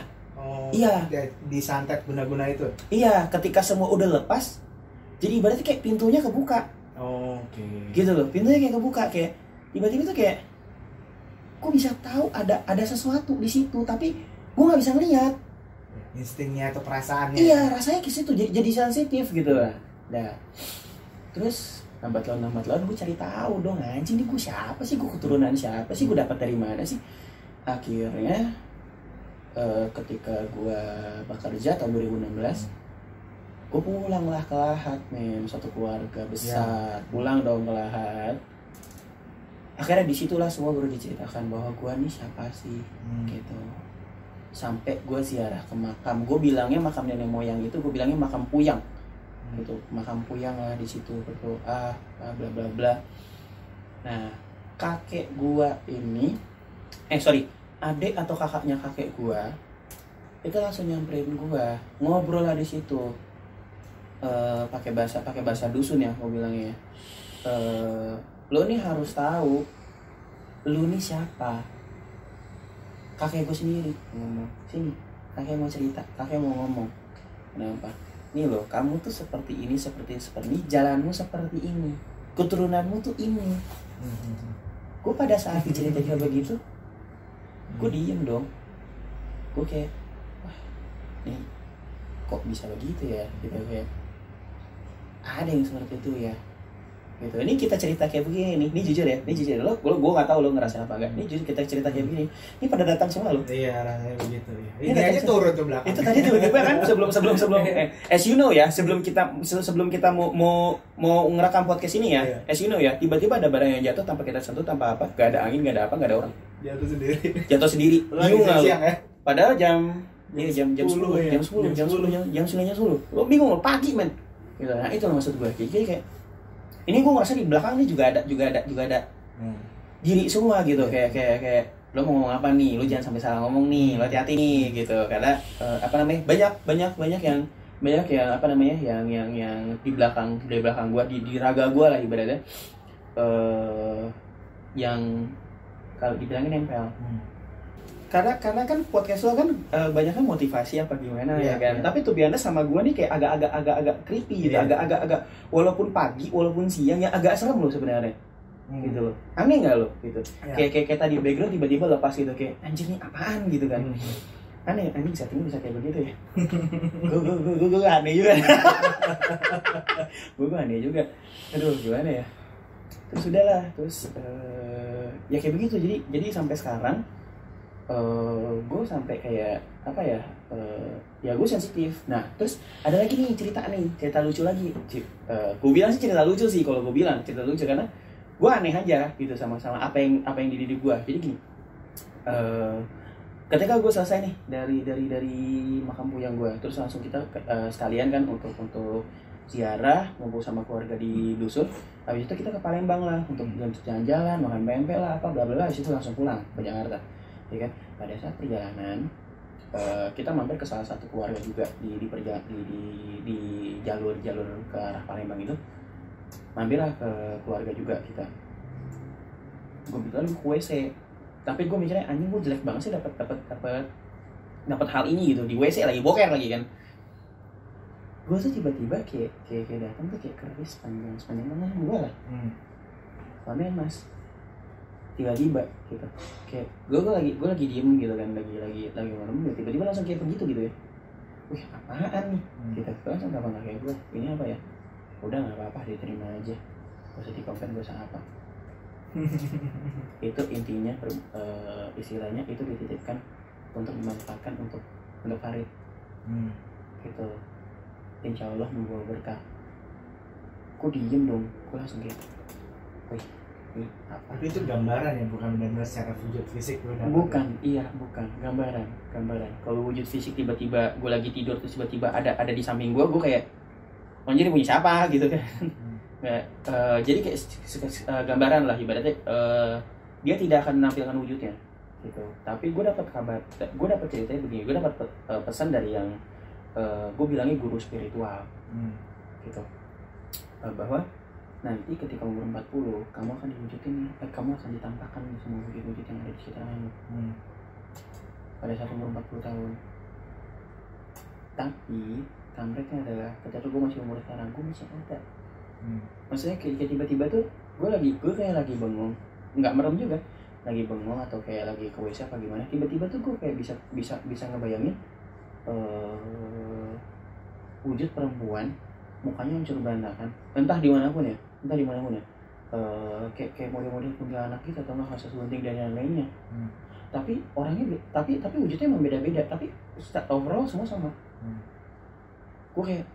Iya. Disantet guna-guna itu. Iya, ketika semua udah lepas, Jadi ibaratnya kayak pintunya kebuka. Oke. Gitu loh, pintunya kayak kebuka, kayak tiba-tiba tuh kayak gue bisa tahu ada sesuatu di situ, tapi gue nggak bisa ngeliat. Instingnya atau perasaannya. Iya, rasanya ke situ, jadi sensitif gitu lah. Nah, terus lambat laun gue cari tahu dong, anjing nih gue siapa sih, gue keturunan siapa sih, gue dapat dari mana sih. Akhirnya ketika gue bekerja tahun 2016, gue pulang lah ke Lahat, men, satu keluarga besar, pulang dong ke Lahat. Akhirnya disitulah semua baru diceritakan bahwa gue nih siapa sih, gitu. Sampai gue ziarah ke makam, gue bilangnya makam nenek moyang itu, gue bilangnya makam Puyang, gitu, makam Puyang lah di situ, berdoa, bla bla bla. Nah, kakek gue ini, adik atau kakaknya kakek gue itu langsung nyamperin gue, ngobrol lah di situ, pakai bahasa dusun ya, gue bilangnya, lo nih harus tahu, lo nih siapa. Kakek gue sendiri ngomong, sini, kakek mau cerita, kakek mau ngomong. Kenapa? Nih loh, kamu tuh seperti ini, jalanmu seperti ini, keturunanmu tuh ini. Gue pada saat cerita kayak begitu, gue diem dong. Gue kayak, wah, nih kok bisa begitu ya? Gitu kayak, ada yang seperti itu ya. Gitu. Ini kita cerita kayak begini nih, ini jujur ya, lo gue nggak tahu lo ngerasa apa enggak. Ini jujur kita cerita kayak begini, ini pada datang semua lo. Iya, rasanya begitu ya. Ini aja turun ke belakang. Itu tadi tiba-tiba kan sebelum as you know ya, sebelum kita mau ngerekam podcast ini ya, as you know ya, tiba-tiba ada barang yang jatuh tanpa kita sentuh, tanpa apa, gak ada angin, gak ada apa, gak ada orang. Jatuh sendiri. Bingung nggak lo? Padahal jam 10, lo bingung lo, pagi men. Gitu. Nah itu maksud gue, jadi kayak ini gue ngerasa di belakang nih juga ada diri semua gitu, kayak lo mau ngomong apa nih, lo jangan sampai salah ngomong nih, lo hati-hati nih gitu, karena banyak yang di belakang gue, di raga gue lah ibaratnya, yang kalau dibilangin nempel. Karena kan podcast lo kan banyak kan motivasi apa gimana ya kan. Tapi tuh biasanya sama gue nih kayak agak creepy gitu, agak walaupun pagi walaupun siang ya agak serem lo sebenarnya. Gitu loh. Aneh nggak lo gitu. Kayak tadi background tiba-tiba lepas gitu, kayak anjir nih apaan gitu kan. Aneh, anjing setting bisa kayak begitu ya. Gue aneh juga. Gue aneh juga. Aduh gimana ya. Terus udahlah, ya kayak begitu. Jadi sampai sekarang gue sampai kayak apa ya, ya gue sensitif. Nah terus ada lagi nih cerita lucu lagi. Gue bilang sih cerita lucu sih, kalau gue bilang cerita lucu karena gue aneh aja gitu sama apa yang dididik gue. Jadi gini, ketika gue selesai nih dari makam Puyang gue, terus langsung kita sekalian kan untuk ziarah, ngumpul sama keluarga di dusun. Habis itu kita ke Palembang lah untuk jalan-jalan, makan pempek lah apa bla bla. Habis itu langsung pulang ke Jakarta. Ya kan, pada saat perjalanan kita mampir ke salah satu keluarga juga di jalur ke arah Palembang itu, mampirlah ke keluarga juga kita. Gue kebetulan ke WC, tapi gue mikirnya anjing gue jelek banget sih dapat hal ini gitu di WC lagi boker lagi kan. Gue tuh tiba-tiba kayak datang tuh kayak keris panjang mana gue lah, pamer mas. Tiba-tiba gitu, kayak gue lagi diem gitu kan, lagi ngomong, tiba-tiba langsung kayak begitu gitu ya. Wih apaan nih? Kita langsung kapan kayak gue, ini apa ya? Udah nggak apa-apa, diterima aja, gak usah di-komen gue apa. Itu intinya istilahnya itu dititipkan untuk dimanfaatkan untuk Farid. Gitu, insya Allah membawa berkah. Gue diem dong, gue langsung kayak, wih apa? Tapi itu gambaran ya, bukan benar-benar secara wujud fisik lo dapat. Bukan, ya? Bukan gambaran. Kalau wujud fisik tiba-tiba gue lagi tidur terus tiba-tiba ada di samping gue kayak, anjir punya siapa gitu kan. Jadi kayak gambaran lah ibaratnya, dia tidak akan menampilkan wujudnya gitu. Tapi gue dapat ceritanya begini, gue dapat pesan dari yang gue bilangnya guru spiritual gitu, bahwa nanti ketika umur 40 kamu akan diwujudin, kamu akan ditampakkan semua wujud-wujud yang ada di sekitarmu pada saat umur 40 tahun. Tapi kampretnya adalah ketika gue masih umur sekarang gue masih ada. Maksudnya kayak tiba-tiba tuh gue kayak lagi bengong, nggak merem juga, lagi bengong atau kayak lagi ke WC apa gimana, tiba-tiba tuh gue kayak bisa ngebayangin wujud perempuan mukanya hancur berantakan, entah dimanapun ya, kayak model-model kuntilanak gitu atau nggak khas sunting dan yang lainnya. Tapi orangnya tapi wujudnya emang beda-beda, tapi overall semua sama. Gue kayak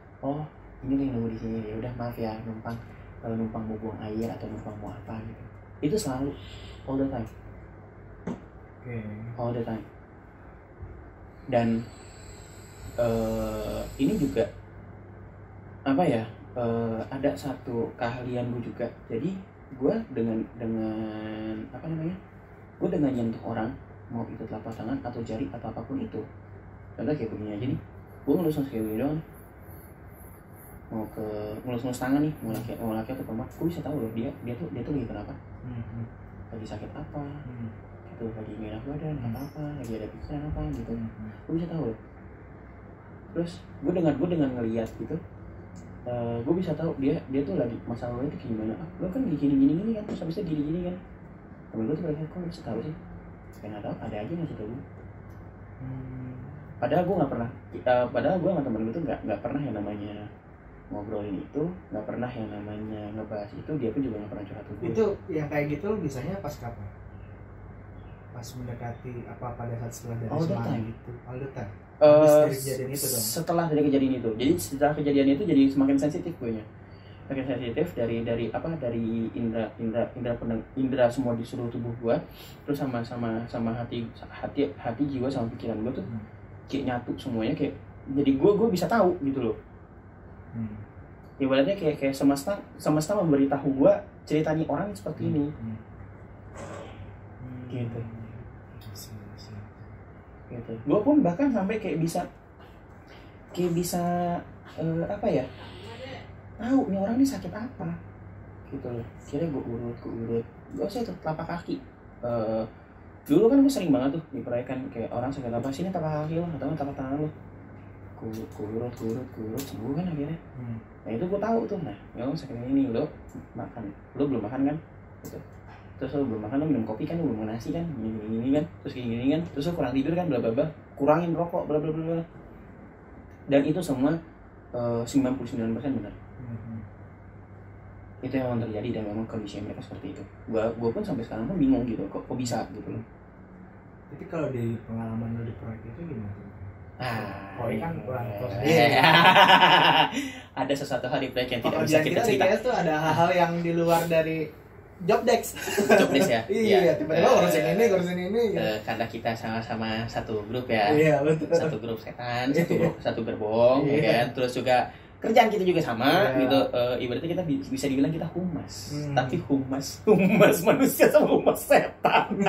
ini yang nunggu di sini, ya udah maaf ya numpang mau buang air atau numpang mau apa gitu. Itu selalu all the time. All the time. Dan ini juga apa ya, ada satu keahlian gue juga. Jadi gue dengan apa namanya, gue dengan nyentuh orang, mau itu telapak tangan atau jari atau apapun itu, contoh kayak begini aja nih, gue ngelus kayak begini doang, mau ke ngelus tangan nih, mau laki atau perempuan, gue bisa tahu loh dia tuh lagi kenapa, lagi sakit apa, gitu, lagi nggak enak badan apa, lagi ada pikiran apa gitu, gue bisa tahu loh. Terus gue dengan ngelihat gitu, gue bisa tahu dia tuh lagi masalahnya tuh gimana. Lo kan gini kan, terus habisnya gini kan. Temen gue tuh mereka kok bisa tahu sih? Kayak nggak tahu, ada aja yang bisa tahu. Padahal gue nggak pernah. Padahal gue sama temen gue tuh nggak pernah yang namanya ngobrolin itu, nggak pernah yang namanya ngebahas itu. Dia pun juga nggak pernah curhat ke gue. Itu yang kayak gitu bisanya pas kapan? Pas mendekati apa pada saat setelah dari semalam gitu? All the time. Dari kejadian itu dong. Setelah dari kejadian itu, jadi setelah kejadian itu jadi semakin sensitif gue nya. Semakin sensitif dari indra semua di seluruh tubuh gue, terus sama hati jiwa sama pikiran gue tuh kayak nyatu semuanya, kayak jadi gue bisa tahu gitu loh. Ibaratnya kayak semesta memberitahu gue ceritanya orang seperti ini. Gitu. Gue pun bahkan sampai kayak bisa apa ya, tahu nih orang ini sakit apa gitu loh. Kira gue urut gue sih telapak kaki. Dulu kan gue sering banget tuh diproyekkan kayak orang sakit apa, sini telapak kaki lo atau telapak tangan lo, urut sembuh kan akhirnya. Nah itu gue tahu tuh, nah ya lo sakit ini, lo makan, lo belum makan kan gitu. Terus lo belum makan, lo minum kopi kan, lo belum nasi kan, gini kan, terus gini kan, terus lo kurang tidur kan, bla bla bla, kurangin rokok, bla bla bla. Dan itu semua 99% benar. Itu yang terjadi dan memang kondisi mereka seperti itu. Gua pun sampai sekarang pun bingung gitu, kok bisa gitu loh. Jadi kalau di pengalaman lo di proyek itu gimana? Proyek kan kurang ada sesuatu hal di proyek yang tidak bisa kita cerita. Di tuh ada hal-hal yang di luar dari job desk ya. Iya, tiba-tiba urusin ini gitu. Karena kita sama-sama satu grup ya. Iya, betul. Satu grup setan, satu berbong, ya kan. Terus juga kerjaan kita juga sama gitu. Ibaratnya kita bisa dibilang kita humas. Tapi humas manusia sama humas setan.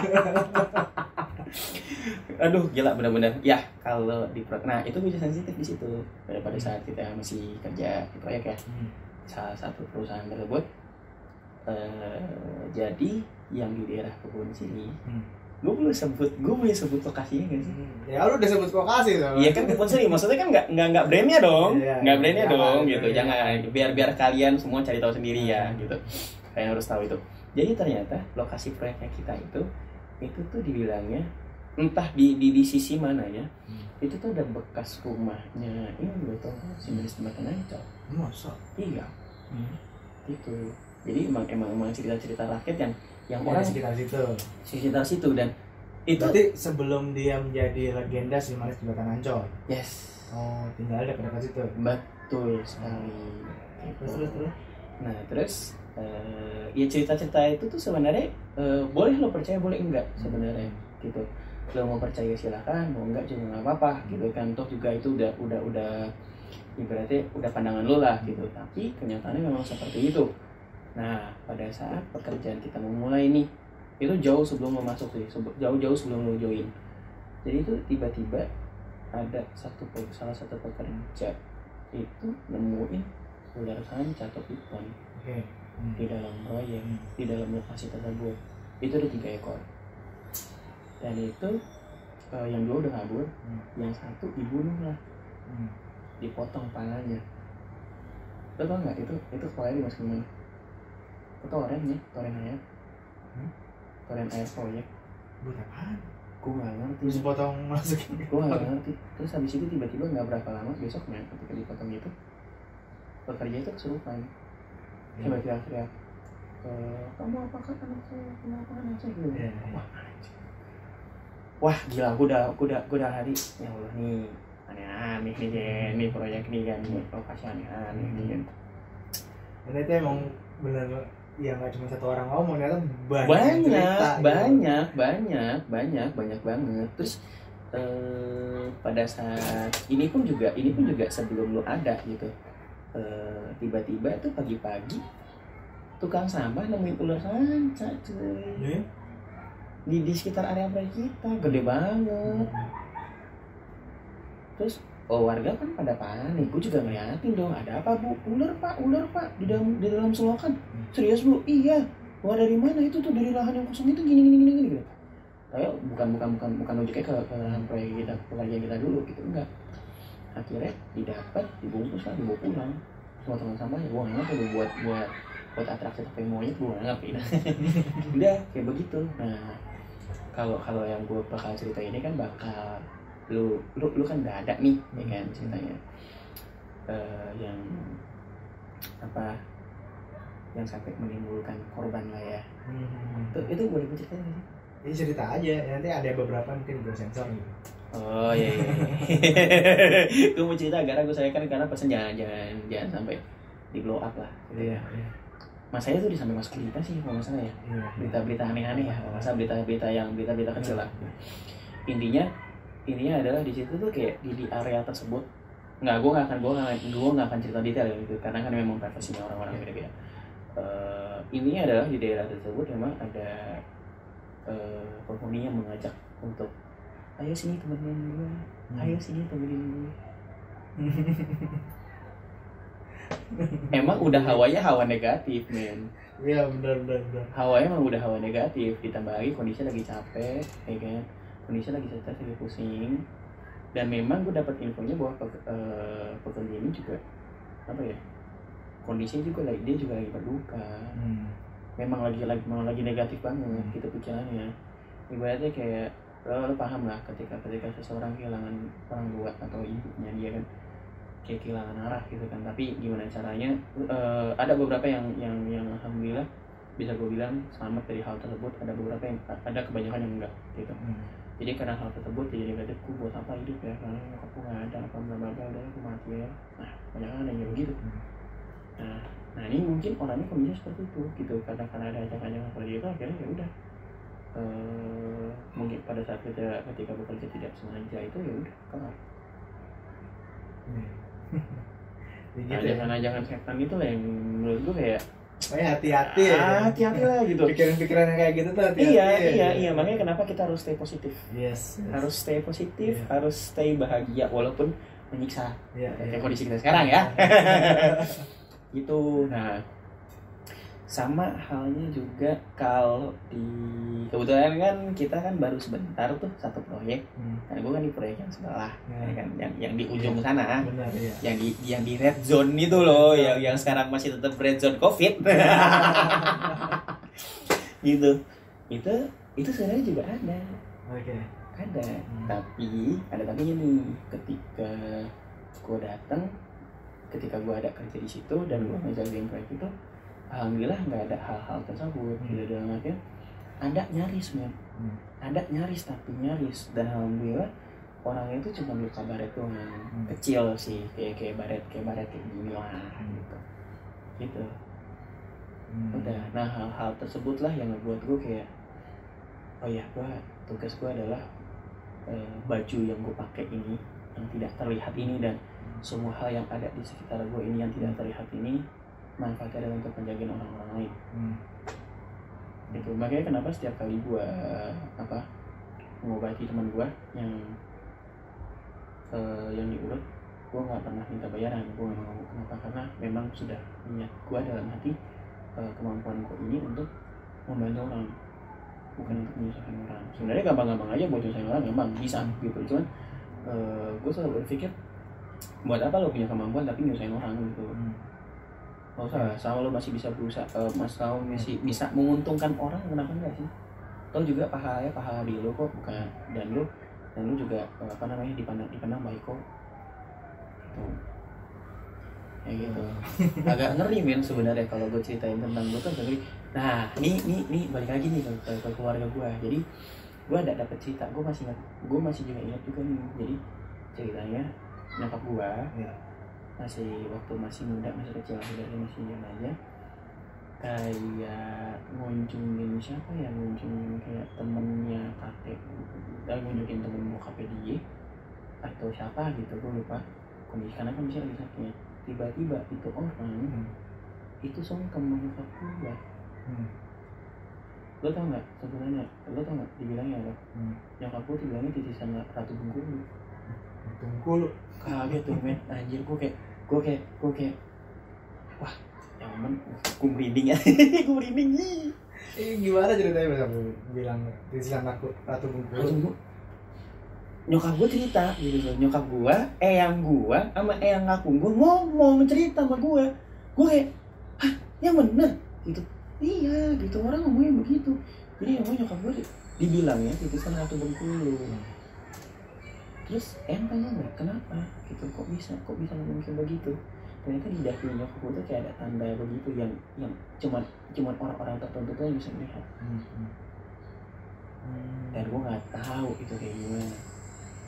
Aduh, gila benar-benar. Ya, kalau di proyek, nah itu bisa sensitif di situ. Pada saat kita masih kerja di proyek ya. Salah satu perusahaan tersebut jadi yang di daerah Kebun Siri, gue boleh sebut lokasinya nggak sih? Ya lu udah sebut lokasi tuh. Iya kan Kebun Siri, maksudnya kan nggak brandnya dong, nggak brandnya dong gitu. Jangan biar kalian semua cari tahu sendiri ya gitu. Kalian harus tahu itu. Jadi ternyata lokasi proyeknya kita itu tuh dibilangnya entah di sisi mana ya, itu tuh ada bekas rumahnya ini gue tau si Milis Jembatan Ancol. Masa? Iya. Itu. Jadi emang cerita-cerita rakyat yang orang sekitar situ dan itu berarti sebelum dia menjadi legenda si Manis Jembatan Ancol. Yes. Oh, tinggal ada dekat situ. Betul sekali. Terus. Nah, terus ya cerita-cerita itu tuh sebenarnya boleh lo percaya boleh enggak sebenarnya gitu. Lo mau percaya silakan, mau enggak juga nggak apa-apa gitu kan. Toh juga itu udah ibaratnya udah pandangan lo lah gitu. Tapi kenyataannya memang seperti itu. Nah, pada saat pekerjaan kita memulai nih, itu jauh sebelum lo masuk sih, jauh sebelum lo join. Jadi itu tiba-tiba ada salah satu pekerja itu nemuin ular sanca atau piton di dalam proyek, di dalam lokasi tersebut. Itu ada 3 ekor. Dan itu yang 2 udah kabur, yang 1 dibunuh lah. dipotong palanya. Lo tau nggak itu kepalanya dimasukin mana? Itu orennya, oren ayam. Oren ayam proyek. Buat apaan? Gue nggak ngerti. Terus potong masukin. Gue nggak ngerti. Terus habis itu tiba-tiba nggak berapa lama besoknya ketika dipotong itu, pekerja itu kesurupan. Coba teriak-teriak. Kamu apakah anak saya? Kenapa anak saya? Gitu. Wah gila, gue udah hari ya Allah nih aneh-aneh nih Jen, nih proyek nih kan, nih lokasi aneh-aneh nih Jen. Dan itu emang bener ya nggak cuma satu orang ngomong, ternyata banyak banget. Terus pada saat ini pun juga sebelum lu ada gitu, tiba-tiba tuh pagi-pagi tukang sampah nemuin ular sanca cuy. Di sekitar area proyek kita gede banget. Terus warga kan pada panik, gue juga ngeliatin dong, ada apa bu? Ular pak di dalam selokan. Serius bu? Iya. Wah dari mana itu tuh? Dari lahan yang kosong itu gini gitu. Ayo bukan ujungnya ke lahan proyek kita, keluarga kita dulu gitu, enggak. Akhirnya didapat, dibungkus lah, dibawa pulang. Semua teman sampahnya gue nggak ngerti buat atraksi tapi monyet gue nggak ngerti. Udah kayak begitu. Nah kalau yang gue bakal cerita ini kan bakal lu kan udah ada nih ya kan ceritanya, yang apa yang sampai menimbulkan korban lah ya. Itu boleh ceritain nggak sih? Ini cerita aja, nanti ada beberapa mungkin gue sensor gitu. Oh iya. Gue mau cerita karena pesan jangan sampai di blow up lah gitu ya. Mas saya tuh sampai masuk berita sih kalau nggak salah ya. Berita-berita aneh-aneh ya, kalau nggak salah berita kecil lah. Intinya adalah di situ tuh kayak di area tersebut, gue nggak akan cerita detail ya gitu, karena kan memang privasinya orang-orang beda-beda. Intinya adalah di daerah tersebut memang ada penghuni yang mengajak untuk ayo sini temenin gue, Emang udah hawanya hawa negatif men. Iya benar. Hawanya emang udah hawa negatif, ditambah lagi kondisi lagi capek, ya kan? Kondisi lagi stres, lagi pusing. Dan memang gue dapat infonya bahwa pekerja ini juga apa ya, kondisinya juga dia juga lagi berduka. Memang lagi negatif banget gitu pikirannya. Ibaratnya kayak lo paham lah ketika seseorang kehilangan orang tua atau ibunya dia kan kayak kehilangan arah gitu kan. Tapi gimana caranya, ada beberapa yang alhamdulillah bisa gue bilang selamat dari hal tersebut. Ada kebanyakan yang enggak gitu. Jadi karena hal tersebut jadi negatif, gue buat apa hidup ya, karena aku nggak ada apa bla bla bla, udah aku mati ya. Nah banyak kan yang begitu. Nah ini mungkin orangnya kondisinya seperti itu gitu, karena ada ajakan-ajakan seperti itu, akhirnya ya udah mungkin pada saat ketika bekerja tidak sengaja itu ya udah kelar. Ajakan-ajakan setan itu lah yang menurut gue kayak hati-hati lah gitu. Pikiran-pikiran yang kayak gitu tuh hati-hati. Iya, makanya kenapa kita harus stay positif. Yes. Harus stay positif, harus stay bahagia walaupun menyiksa. Kayak kondisi kita sekarang ya. Gitu. Nah, sama halnya juga kalau kebetulan kan kita kan baru sebentar tuh satu proyek. Karena gue kan di proyek yang sebelah, kan yang di ujung sana. Benar, iya. Yang di red zone itu loh, yang sekarang masih tetap red zone COVID. Gitu. Itu sebenarnya juga ada. Oke. Ada. Tapi ada tapinya nih, ketika gue ada kerja di situ dan gue ngejagain proyek itu, alhamdulillah nggak ada hal-hal tersebut. Gitu dalam artian ada nyaris men, ada nyaris dan alhamdulillah orangnya itu cuma luka baret doang, kecil sih, kayak baret kayak gini lah gitu. Udah, nah hal-hal tersebut lah yang ngebuat gue kayak oh ya, tugas gue adalah baju yang gue pakai ini yang tidak terlihat ini dan semua hal yang ada di sekitar gue ini yang tidak terlihat ini manfaatnya adalah untuk menjaga orang-orang lain. Gitu. Makanya kenapa setiap kali gue mengobati teman gue yang diurut, gue nggak pernah minta bayaran. Gue nggak mau. Kenapa? Karena memang sudah niat gue dalam hati, kemampuan gue ini untuk membantu orang, bukan untuk menyusahkan orang. Sebenarnya gampang-gampang aja buat menyusahkan orang, gampang bisa gitu. Cuman gue selalu berpikir buat apa lo punya kemampuan tapi nyusahin orang gitu. Nggak usah lah, sama lo masih bisa berusaha, masih bisa menguntungkan orang, kenapa enggak sih? Lo juga pahala di lo kok, bukan, dan lo juga dipandang baik kok. Tuh. Ya gitu. Agak ngeri men sebenarnya kalau gue ceritain tentang gue tuh agak ngeri. Nah, ini balik lagi nih ke keluarga gue. Jadi gue ada dapet cerita, gue masih juga ingat juga nih. Jadi ceritanya nyokap gue masih waktu masih muda, masih kecil, masih aja kayak ngunjungin kayak temennya kakek, ngunjungin temen bokapnya dia atau siapa gitu, gue lupa kondisi karena kan bisa lagi sakit. Tiba-tiba itu orang itu songkem nyokap gue. Lo tau nggak sebenarnya? Lo tau nggak dibilangnya apa? Nyokap gue dibilangnya titisan Ratu Bengkulu. Bengkulu. Kaget tuh men, anjir gue kayak wah, yang men, gue merinding ya, gue merinding. Gimana ceritanya bisa bilang titisan Ratu Bengkulu? Nyokap gue cerita gitu loh, nyokap gue, eyang gue sama eyang kakung gue ngomong cerita sama gue kayak, hah, yang bener gitu. Iya gitu, orang ngomongnya begitu. Jadi yang nyokap gue dibilangnya titisan Ratu Bengkulu. Terus tanya nggak kenapa gitu, kok bisa ngomong kayak begitu? Ternyata di dahi nyokap gue tuh kayak ada tanda begitu yang cuman orang-orang tertentu tuh yang bisa melihat. Dan gue nggak tahu itu kayak gimana.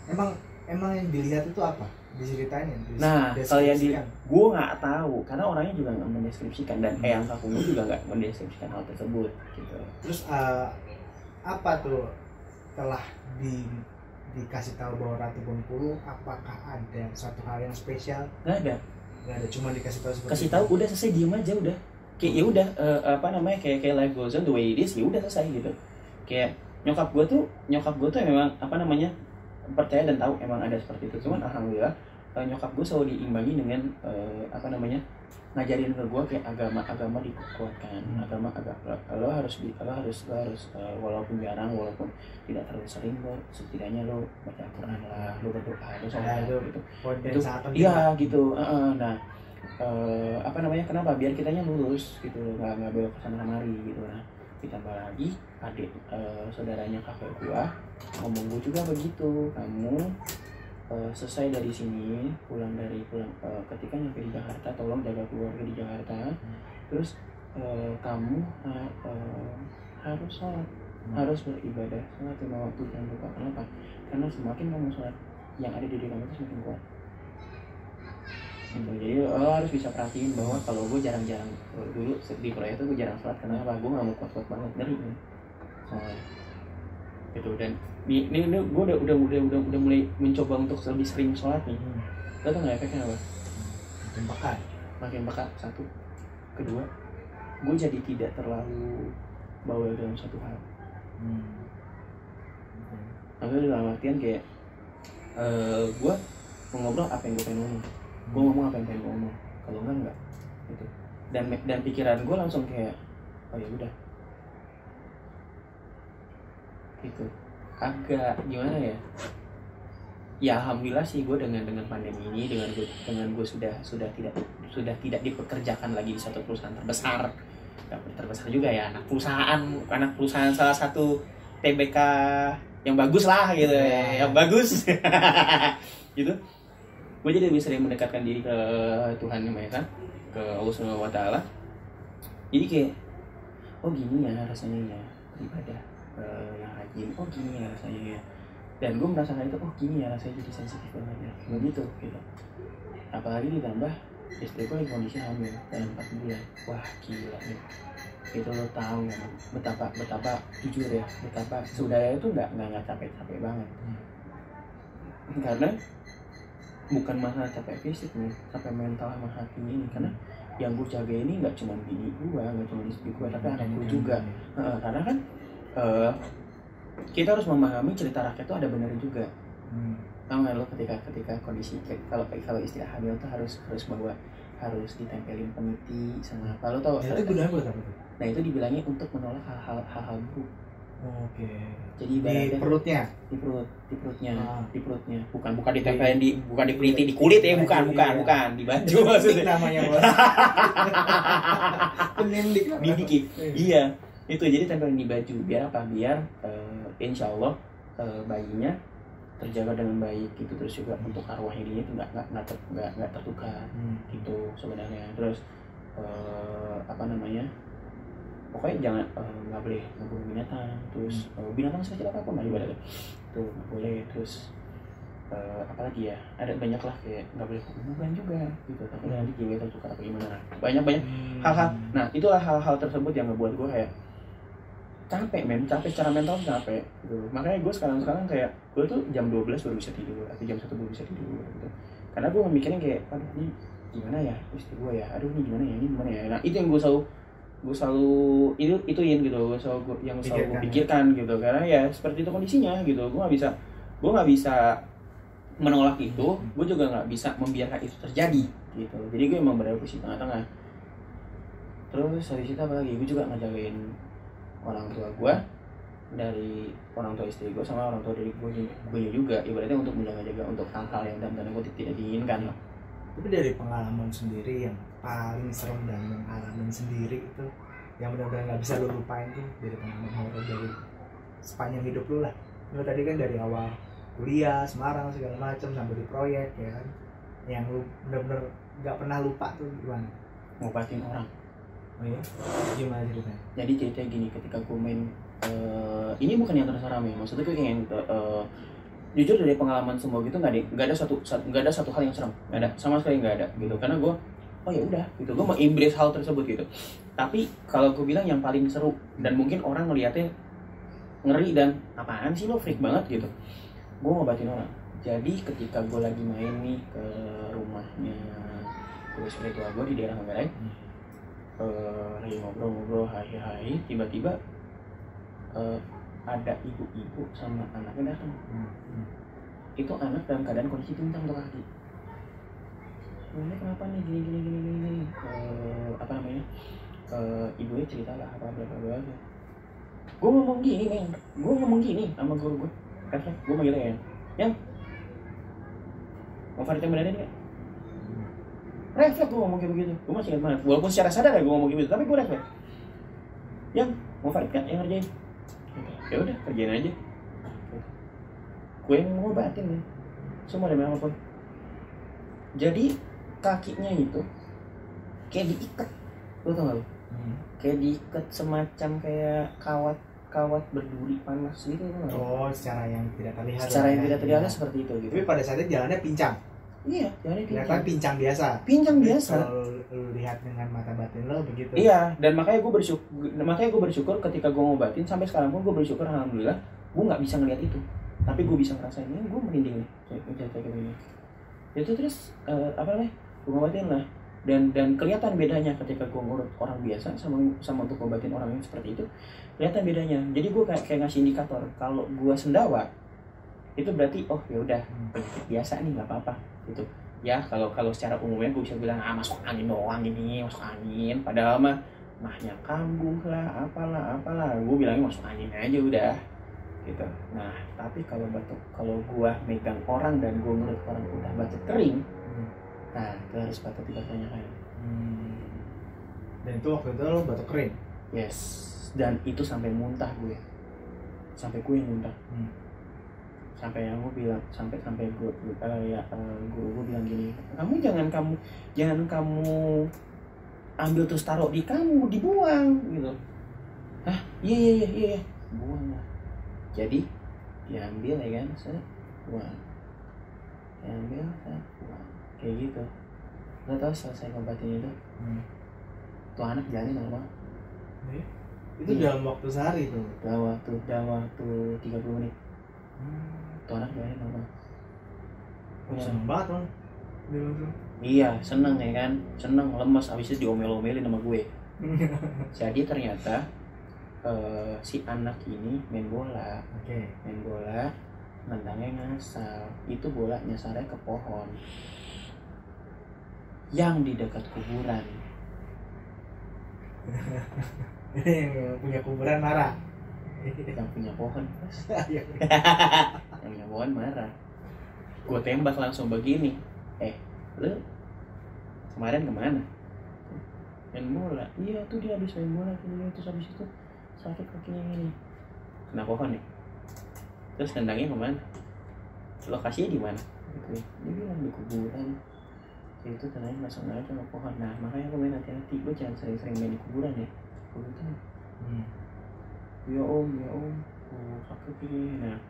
Emang yang dilihat itu apa? Diceritain ya? Nah, kalau yang gue nggak tahu karena orangnya juga nggak mendeskripsikan dan eyang kakung gue juga nggak mendeskripsikan hal tersebut gitu. Terus apa tuh telah dikasih tahu bahwa Ratu Bengkulu, apakah ada satu hal yang spesial? Nggak ada, cuma dikasih tahu seperti kasih tahu udah selesai, diem aja udah. Kayak ya udah kayak life goes on the way it is, ya udah selesai gitu. Kayak nyokap gue tuh memang percaya dan tahu emang ada seperti itu. Cuman alhamdulillah nyokap gue selalu diimbangi dengan ngajarin ke gue kayak agama dikuatkan. Agama lo harus walaupun jarang, walaupun tidak terlalu sering, lo setidaknya lo baca Al-Quran lah, lo berdoa, lo sholat gitu. Itu iya gitu. Nah kenapa biar kitanya lurus gitu, nggak belok kesana kemari gitu. Nah ditambah lagi adik saudaranya kakek gua ngomong gua juga begitu, kamu selesai dari sini pulang ketika nyampe di Jakarta tolong jaga keluarga di Jakarta. Terus kamu harus sholat, harus beribadah, sholat 5 waktu jangan lupa. Kenapa? Karena semakin kamu sholat, yang ada di diri kamu itu semakin kuat gitu. Jadi lo harus bisa perhatiin bahwa kalau gue jarang-jarang dulu di proyek itu gue jarang sholat. Kenapa? Gue nggak mau kuat-kuat banget, ngeri kan soalnya gitu. Dan ini gue udah mulai mencoba untuk lebih sering sholat nih. Lo tau nggak efeknya apa? Makin pekat. Satu, kedua, gue jadi tidak terlalu bawel dalam satu hal. Makanya dalam artian kayak gue mau ngobrol apa yang gue pengen ngomong, gue ngomong apa yang pengen gue ngomong, kalau enggak gitu. Dan pikiran gue langsung kayak oh ya udah gitu. Agak gimana ya, ya alhamdulillah sih gue dengan pandemi ini, dengan gue sudah tidak dipekerjakan lagi di satu perusahaan terbesar, nggak terbesar juga ya, anak perusahaan salah satu TBK yang bagus lah gitu, yang bagus gitu. Gue jadi lebih sering mendekatkan diri ke Tuhan Yang Maha Esa, ke Allah Subhanahu Wa Taala. Jadi kayak oh gini ya rasanya ya beribadah, yang rajin, oh gini ya rasanya ya. Dan gue merasakan itu, oh gini ya rasanya jadi sensitif banget ya, begitu gitu. Apalagi ditambah istri gue lagi kondisi hamil dalam 4 bulan. Wah gila nih, itu lo tahu ya betapa jujur ya, betapa saudara itu nggak capek banget. Karena bukan masalah capek fisik nih, capek mental sama hatinya ini. Karena yang gue jaga ini nggak cuma bini gue, nggak cuma istri gue, tapi anak gue juga. Karena kan kita harus memahami cerita rakyat itu ada benar juga. Tahu nggak lo ketika kondisi kalau istri hamil tuh harus ditempelin peniti sama apa, lo tau? Itu gunanya buat apa tuh? Nah itu dibilangnya untuk menolak hal-hal buruk. Oke. Jadi Di perutnya. di perutnya. Bukan ditempelin bukan dipeliti di kulit ya, bukan di baju maksudnya. Namanya bos. Penindik. Didiki. Iya. Itu jadi tempelin di baju biar apa? Biar insya Allah bayinya terjaga dengan baik gitu, terus juga untuk arwahnya dia itu nggak tertukar gitu sebenarnya. Terus pokoknya jangan nggak boleh ngebunuh binatang, terus binatang sekecil apapun lah ibaratnya tuh nggak boleh. Terus apalagi ya, ada banyak lah kayak nggak boleh hubungan juga gitu, tapi nanti jiwa tertukar apa gimana, banyak hal-hal. Nah itulah hal-hal tersebut yang ngebuat gue kayak capek secara mental, capek gitu. Makanya gue sekarang kayak gue tuh jam 12 baru bisa tidur atau jam 1 baru bisa tidur gitu, karena gue mikirnya kayak aduh ini gimana ya istri gue ya, aduh ini gimana ya. Nah itu yang gue selalu ituin gitu, gue selalu pikirkan gitu, karena ya seperti itu kondisinya gitu. Gue nggak bisa menolak itu, gue juga nggak bisa membiarkan itu terjadi gitu. Jadi gue emang berada di tengah-tengah. Terus habis itu apa lagi, gue juga ngejagain orang tua gue, dari orang tua istri gue sama orang tua dari gue juga, ibaratnya untuk menjaga-jaga untuk hal-hal yang dan gue tidak diinginkan lah. Tapi dari pengalaman sendiri yang paling serem dan mengalamin sendiri itu, yang benar-benar nggak bisa lo lupain tuh dari pengalaman horor dari sepanjang hidup lo lah. Lo tadi kan dari awal kuliah Semarang segala macam sampai di proyek ya kan, yang lo benar-benar nggak pernah lupa tuh gimana? Ngobatin orang. Oh iya? Gimana ceritanya? Jadi ceritanya gini, ketika gue main ini bukan yang terserah ya, maksudnya gue yang jujur dari pengalaman semua gitu nggak ada satu hal yang serem, nggak ada sama sekali, nggak ada gitu. Karena gue oh ya udah gitu, gue mau embrace hal tersebut gitu. Tapi kalau gue bilang yang paling seru dan mungkin orang ngeliatnya ngeri dan apaan sih lo freak banget gitu, gue ngobatin orang. Jadi ketika gue lagi main nih ke rumahnya guru spiritual gue di daerah Manggarai, lagi ngobrol hai tiba-tiba ada ibu-ibu sama anaknya datang. Itu anak dalam keadaan kondisi pincang tuh kaki. Ini kenapa nih gini. Ibunya cerita lah apa aja. Gue ngomong gini sama guru gue. Gue manggilnya yang mau Farid yang beneran dia. Refleks gue ngomong kayak begitu. Gue masih ingat banget. Walaupun secara sadar ya gue ngomong kayak begitu, tapi gue refleks. Yang mau Farid kan yang ngerjain. Ya udah kerjain aja. Gue yang ngobatin nih. Semua ada apapun. Jadi kakinya itu kayak diikat. Lo tau gak lo? Kayak diikat semacam kayak kawat berduri panas gitu. Oh, secara yang tidak terlihat. Secara yang tidak terlihat seperti itu gitu. Tapi pada saat itu jalannya pincang. Iya, jalannya pincang. Kelihatan pincang biasa. Pincang biasa. Kalau lu lihat dengan mata batin lo begitu. Iya, dan makanya gue bersyukur ketika gue ngobatin, sampai sekarang pun gue bersyukur alhamdulillah gue nggak bisa ngeliat itu, tapi gue bisa ngerasain ini, gue merinding nih kayak gini. Itu terus gue ngobatin lah, dan kelihatan bedanya ketika gue ngurut orang biasa sama untuk ngobatin orang yang seperti itu, kelihatan bedanya. Jadi gue kayak ngasih indikator kalau gue sendawa itu berarti oh ya udah penyakit biasa nih, nggak apa-apa gitu ya. Kalau secara umumnya gue bisa bilang masuk angin doang ini, masuk angin, padahal mahnya kambuh lah apalah gue bilangnya masuk angin aja udah gitu. Nah tapi kalau gue megang orang dan gue ngeliat orang udah batuk kering, nah itu harus patut dipertanyakan. Dan itu waktu itu lo batuk kering? Yes, dan itu sampai muntah gue yang muntah. Sampai yang gue bilang sampai guru gue bilang gini, jangan kamu ambil terus taruh di kamu, dibuang gitu. Iya buang lah. Jadi diambil ya kan, saya buang, diambil saya buang kayak gitu. Nggak tahu selesai ngobatin itu tuh anak jalan normal. Itu dalam waktu sehari tuh? Dalam waktu 30 menit. Tuh anak jalan normal. Seneng banget kan? Iya, seneng ya kan, seneng, lemes, abis itu diomel-omelin sama gue. Jadi ternyata si anak ini main bola, nendangnya ngasal, itu bola nyasarnya ke pohon yang di dekat kuburan. Yang punya kuburan marah. Yang punya pohon bos. Iya. Yang punya pohon marah. Gue tembak langsung begini. Lu kemarin kemana? Main bola. Iya tuh dia habis main bola terus habis itu sakit kakinya ini. Kena pohon ya. Terus tendangnya kemana? Lokasinya di mana? Dia bilang di kuburan. Itu tendangnya langsung aja ke pohon. Nah makanya gue main hati-hati. Gue jangan sering-sering main di kuburan ya. Gue gitu. Ya om. Oh, sakit ini. Nah,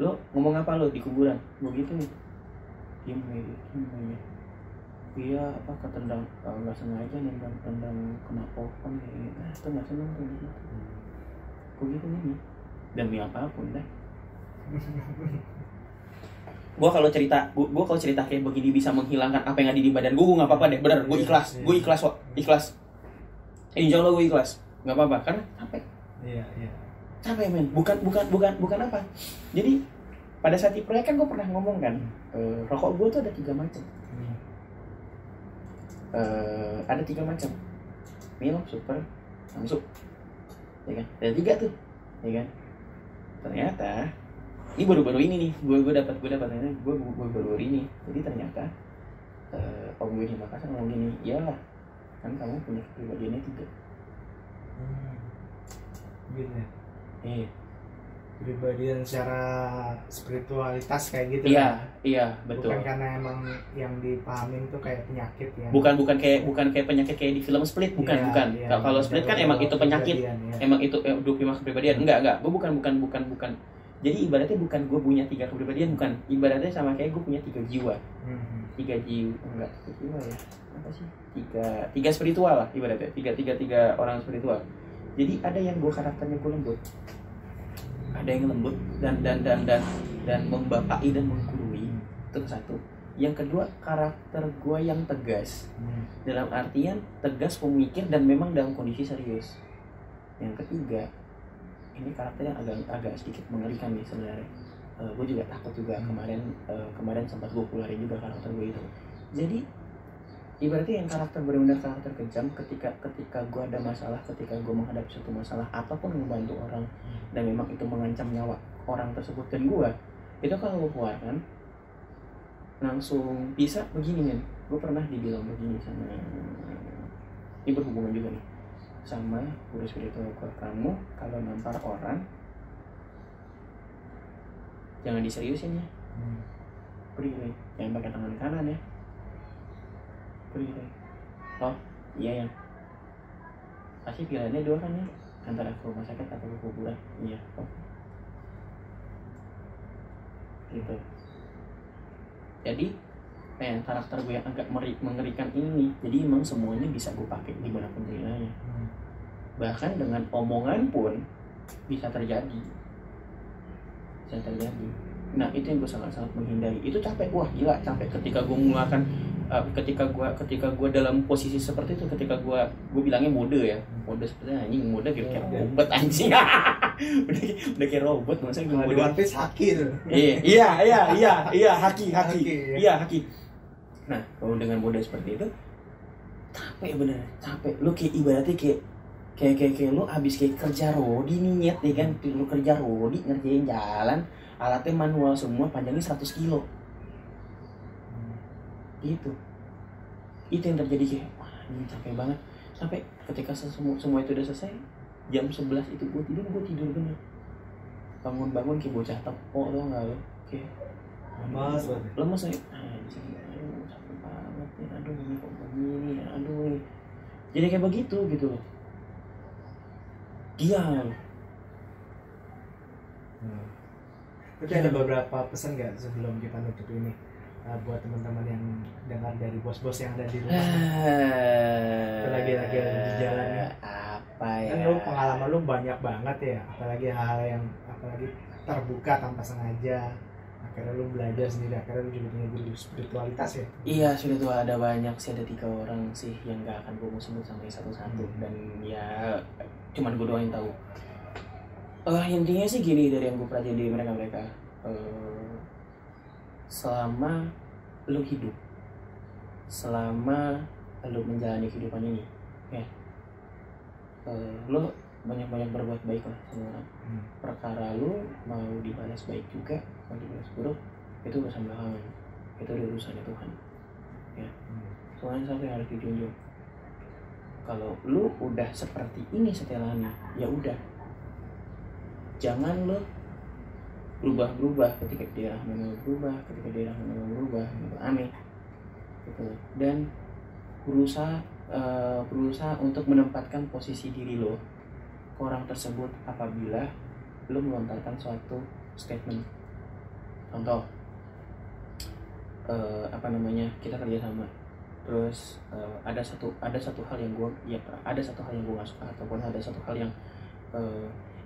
lo ngomong apa lo di kuburan? Gue gitu nih. Diam aja. Iya apa ketendang nggak sengaja nendang kena pohon kayak gitu. Nah itu nggak seneng tuh gitu. Gue gitu nih. Demi apapun dah. Gue kalau cerita kayak begini bisa menghilangkan apa yang ada di badan gue nggak apa-apa deh, bener. Gue ikhlas. Insya Allah gue ikhlas, nggak apa-apa karena capek. Iya. Capek men, bukan apa. Jadi pada saat di proyek kan gue pernah ngomong kan, rokok gue tuh ada 3 macam. Ada 3 macam, Mil, Super, Samsung, ya kan? Ada 3 tuh, ya kan? Ternyata ini baru-baru ini nih, gue dapat ini, gue baru ini. Jadi ternyata om gue di Makassar ngomong gini, iyalah, kan kamu punya kepribadiannya 3. Gitu ya. Iya. Kepribadian secara spiritualitas kayak gitu. Iya, betul. Bukan karena emang yang dipahamin tuh kayak penyakit ya. Bukan kayak penyakit kayak di film Split, bukan. Iya, Kalau Split kan emang itu penyakit. Ya. Emang itu 25 kepribadian. Enggak. Gue bukan. Jadi ibaratnya bukan gue punya 3 kepribadian, bukan. Ibaratnya sama kayak gue punya 3 jiwa. 3 jiwa, enggak 3 jiwa ya. Apa sih? 3 spiritual lah ibaratnya. 3 orang spiritual. Jadi ada yang gue karakternya gue lembut. Ada yang lembut dan membapai dan menggurui. Itu satu. Yang kedua, karakter gue yang tegas. Dalam artian tegas, pemikir, dan memang dalam kondisi serius. Yang ketiga, ini karakter yang agak sedikit mengerikan nih sebenarnya. Gue juga takut juga kemarin sempat gue keluarin juga karakter gue itu. Jadi ibaratnya yang karakter benar-benar karakter kejam ketika gue ada masalah, ketika gue menghadapi suatu masalah ataupun membantu orang dan memang itu mengancam nyawa orang tersebut dan gue, itu kalau gue keluarkan langsung bisa begini men. Gue pernah dibilang begini sama, ini berhubungan juga nih sama guru spiritual gue, kamu kalau nampar orang jangan diseriusin ya. Pergi, jangan pakai tangan kanan ya. Pergi. Oh iya ya, pasti pilihannya 2 kan ya, antara ke rumah sakit atau ke kuburan. Iya, gitu. Jadi karakter gue yang agak mengerikan ini, jadi emang semuanya bisa gue pakai dimanapun ceritanya. Bahkan dengan omongan pun bisa terjadi. Nah itu yang gue sangat-sangat menghindari. Itu capek, wah gila capek ketika gue mengeluarkan ketika gue dalam posisi seperti itu, ketika gue bilangnya mode seperti anjing, mode kayak robot anjing. udah kayak robot, masa gue mode. One Piece haki tuh. Iya, haki. Nah kalau dengan mode seperti itu capek. Lu kayak ibaratnya kayak lu abis kayak kerja rodi nih nyet ya kan, lu kerja rodi ngerjain jalan, alatnya manual semua, panjangnya 100 kilo gitu. Itu yang terjadi, kayak wah ini capek banget. Sampai ketika semua itu udah selesai, jam 11 itu gue tidur bener. Bangun kayak bocah tepok tau gak lo, kayak lemas nih. Aduh capek banget nih, aduh ini kok begini, aduh nih. Jadi kayak begitu gitu loh. Diam. Tapi ada beberapa pesan nggak sebelum kita nutup ini buat teman-teman yang dengar dari bos-bos yang ada di rumah, lagi di jalan ya? Apa ya? Kan lu pengalaman lu banyak banget ya, apalagi hal-hal yang terbuka tanpa sengaja. Akhirnya lu belajar sendiri, akhirnya lu juga punya guru spiritualitas ya? Iya, spiritual ada banyak sih, ada 3 orang sih yang gak akan gue mau sebut sampai satu-satu. Dan ya cuman gue doang yang tahu. Intinya sih gini, dari yang gue pelajari dari mereka selama lu hidup, selama lu menjalani kehidupan ini ya, lu banyak berbuat baik lah sama orang. Perkara lu mau dibalas baik juga, mau dibalas buruk, itu urusan belakangan, itu urusannya Tuhan. Ya, soalnya satu yang harus dijunjung. Kalau lu udah seperti ini setelannya, ya udah, jangan lu berubah ketika dia memang berubah, ketika dia memang berubah, gitu. Aneh, gitu. Dan berusaha untuk menempatkan posisi diri lo ke orang tersebut apabila lo melontarkan suatu statement. Contoh, kita kerja sama, terus ada satu hal yang gue nggak suka, ataupun ada satu hal yang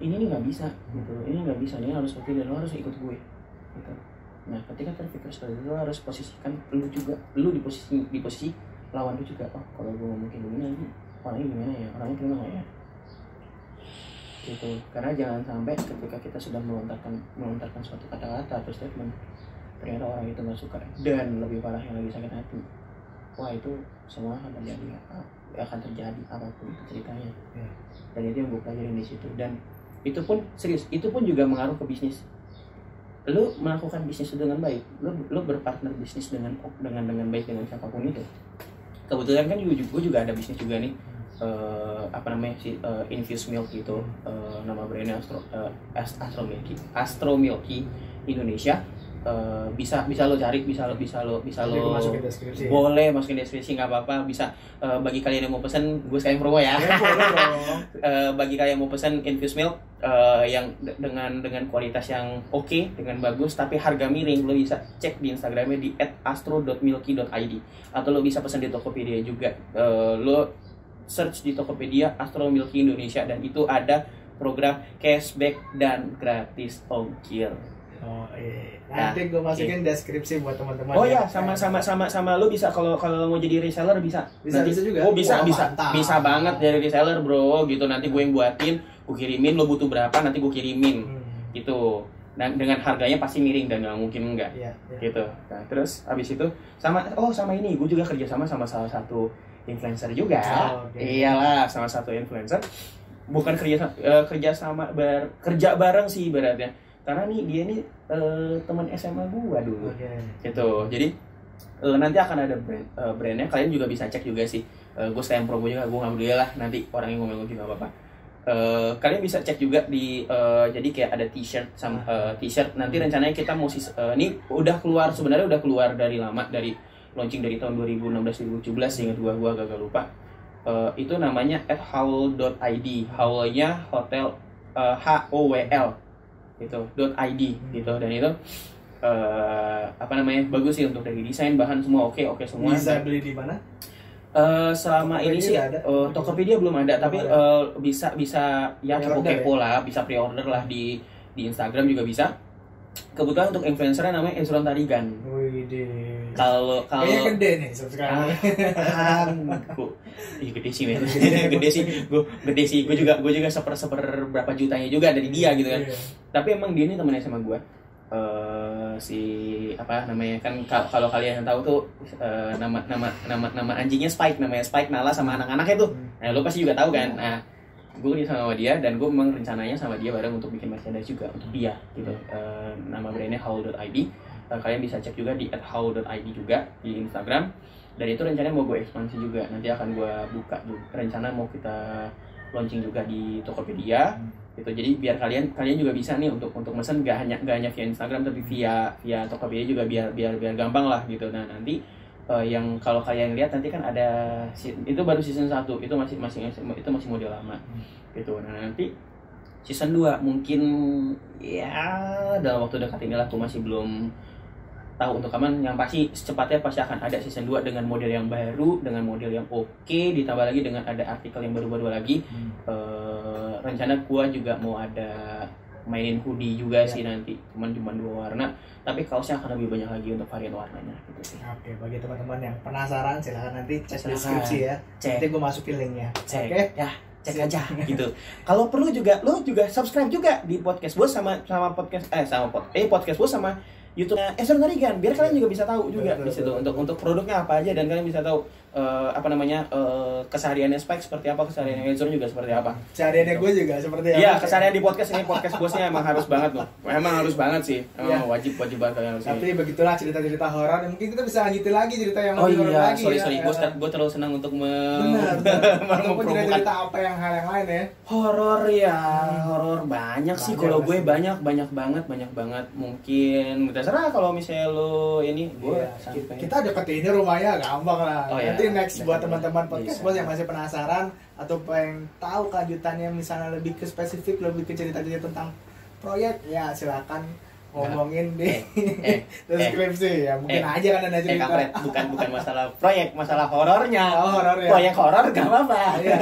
ini nggak bisa gitu, ini nggak bisa, ini harus seperti dan lo harus ikut gue gitu. Nah, ketika terpikir seperti itu, lo harus posisikan lu di posisi lawan lu juga. Oh, kalau gue ngomong kayak begini lagi, orangnya gimana ya, orangnya terima nggak ya gitu. Karena jangan sampai ketika kita sudah melontarkan suatu kata-kata atau statement, ternyata orang itu nggak suka, dan lebih parah yang lagi sakit hati. Wah, itu semua akan terjadi apapun itu ceritanya. Dan itu yang gue pelajarin di situ. Dan itu pun serius, itu pun juga mengaruh ke bisnis. Lu melakukan bisnis dengan baik, lu berpartner bisnis dengan baik dengan siapapun itu. Kebetulan kan gue juga ada bisnis juga nih, Infused Milk gitu, nama brandnya Astro Milky Indonesia. Bisa lo cari, bisa lo masukin deskripsi, boleh masukin deskripsi, nggak apa-apa. Bisa bagi kalian yang mau pesen, gue sekalian promo ya. Bagi kalian yang mau pesen Infused Milk yang dengan kualitas yang oke, dengan bagus tapi harga miring, lo bisa cek di Instagramnya di @astro.milky.id, atau lo bisa pesen di Tokopedia juga. Lo search di Tokopedia Astro Milky Indonesia, dan itu ada program cashback dan gratis ongkir. Oh iya. Nanti gue masukin deskripsi buat teman-teman. Oh ya, sama lu bisa kalau mau jadi reseller bisa. Bisa juga. Oh, bisa banget jadi reseller, bro, gitu. Nanti gue yang buatin, gue kirimin, lo butuh berapa nanti gue kirimin. Gitu. Dan dengan harganya pasti miring dan nggak mungkin enggak. Iya. Gitu. Nah, terus abis itu sama ini gue juga kerja sama salah satu influencer juga. Iyalah, sama satu influencer. Bukan kerja bareng sih ibaratnya. Karena dia teman SMA gua dulu. Gitu. Jadi nanti akan ada brandnya, kalian juga bisa cek juga sih. Gue sekalian promo juga, gue nggak peduli lah nanti orang yang ngomong juga apa-apa. Kalian bisa cek juga di jadi kayak ada t-shirt sama t-shirt. Nanti rencananya kita mau ini udah keluar dari lama, dari launching dari tahun 2016-2017, ingat gua agak lupa. Itu namanya @howl.id. Howlnya hotel, HOWL gitu .id gitu. Dan itu bagus sih untuk dari desain, bahan semua oke semua. Bisa beli di mana? Selama Tokopedia ini sih Tokopedia belum ada, tapi bisa ya cukup kepo lah, bisa pre-order lah di Instagram juga bisa. Kebetulan untuk influencernya namanya Ezron Tarigan. Kalau kayaknya gede nih subscriber. Gede sih men. Gede sih. Gue juga seper berapa jutanya juga dari dia gitu kan. Tapi emang dia ini temennya sama gue. Kan kalau kalian yang tahu tuh nama anjingnya Spike, namanya Spike Nala sama anak-anaknya tuh. Nah, lo pasti juga tahu kan. Nah, gue kerja sama dia, dan gue memang rencananya sama dia bareng untuk bikin merchandise juga untuk dia gitu. Nama brandnya howl.id. Kalian bisa cek juga di @howl.id juga di Instagram. Dan itu rencananya mau gue ekspansi juga, nanti akan gue buka juga. Rencana mau kita launching juga di Tokopedia gitu. Jadi biar kalian juga bisa nih untuk mesen gak hanya via Instagram, tapi via Tokopedia juga biar gampang lah gitu. Nah, nanti yang kalau kalian lihat nanti kan ada itu baru season 1, itu masih model lama gitu. Nah, nanti season 2 mungkin ya dalam waktu dekat inilah, aku masih belum tahu untuk kapan. Yang pasti secepatnya pasti akan ada season 2 dengan model yang baru, dengan model yang oke, ditambah lagi dengan ada artikel yang baru lagi. Rencana gua juga mau ada mainin hoodie juga sih nanti, cuma 2 warna, tapi kaosnya akan lebih banyak lagi untuk varian warnanya gitu sih. Oke, bagi teman-teman yang penasaran silahkan nanti cek deskripsi ya. Nanti gue masukin linknya. Oke? Ya, cek aja gitu. Kalau perlu juga lo juga subscribe juga di podcast Bos sama podcast Bos sama YouTube-nya Ezron Tarigan, biar kalian juga bisa tahu juga di situ untuk produknya apa aja, dan kalian bisa tahu apa namanya kesehariannya Spike seperti apa, kesehariannya Edzon juga seperti apa. Kesehariannya gue juga seperti apa. Iya, keseharian di podcast ini, podcast bosnya emang harus banget loh. Emang harus banget sih. Emang wajib banget kalian harus. Tapi begitulah cerita-cerita horor. Mungkin kita bisa lanjutin lagi cerita yang oh lebih horor iya, lagi. sorry. Gue terlalu senang untuk Ataupun cerita-cerita apa yang hal yang lain ya. Horor ya, horor banyak sih kalau gue banyak banget. Mungkin terserah kalau misalnya lo ini gue kita deketin ini rumahnya gampang lah. Oh, nanti iya. next buat teman-teman podcast Bisa. bos yang masih penasaran atau pengen tahu kelanjutannya misalnya lebih ke spesifik, lebih ke cerita-cerita tentang proyek, ya silakan ngomongin di deskripsi ya. Mungkin aja kan ada cerita. Kampret, bukan masalah proyek, masalah horornya. Oh, horor ya. Proyek horor gak apa-apa. Iya,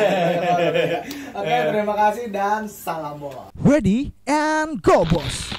Oke, terima kasih dan salam bola. Ready and go, boss.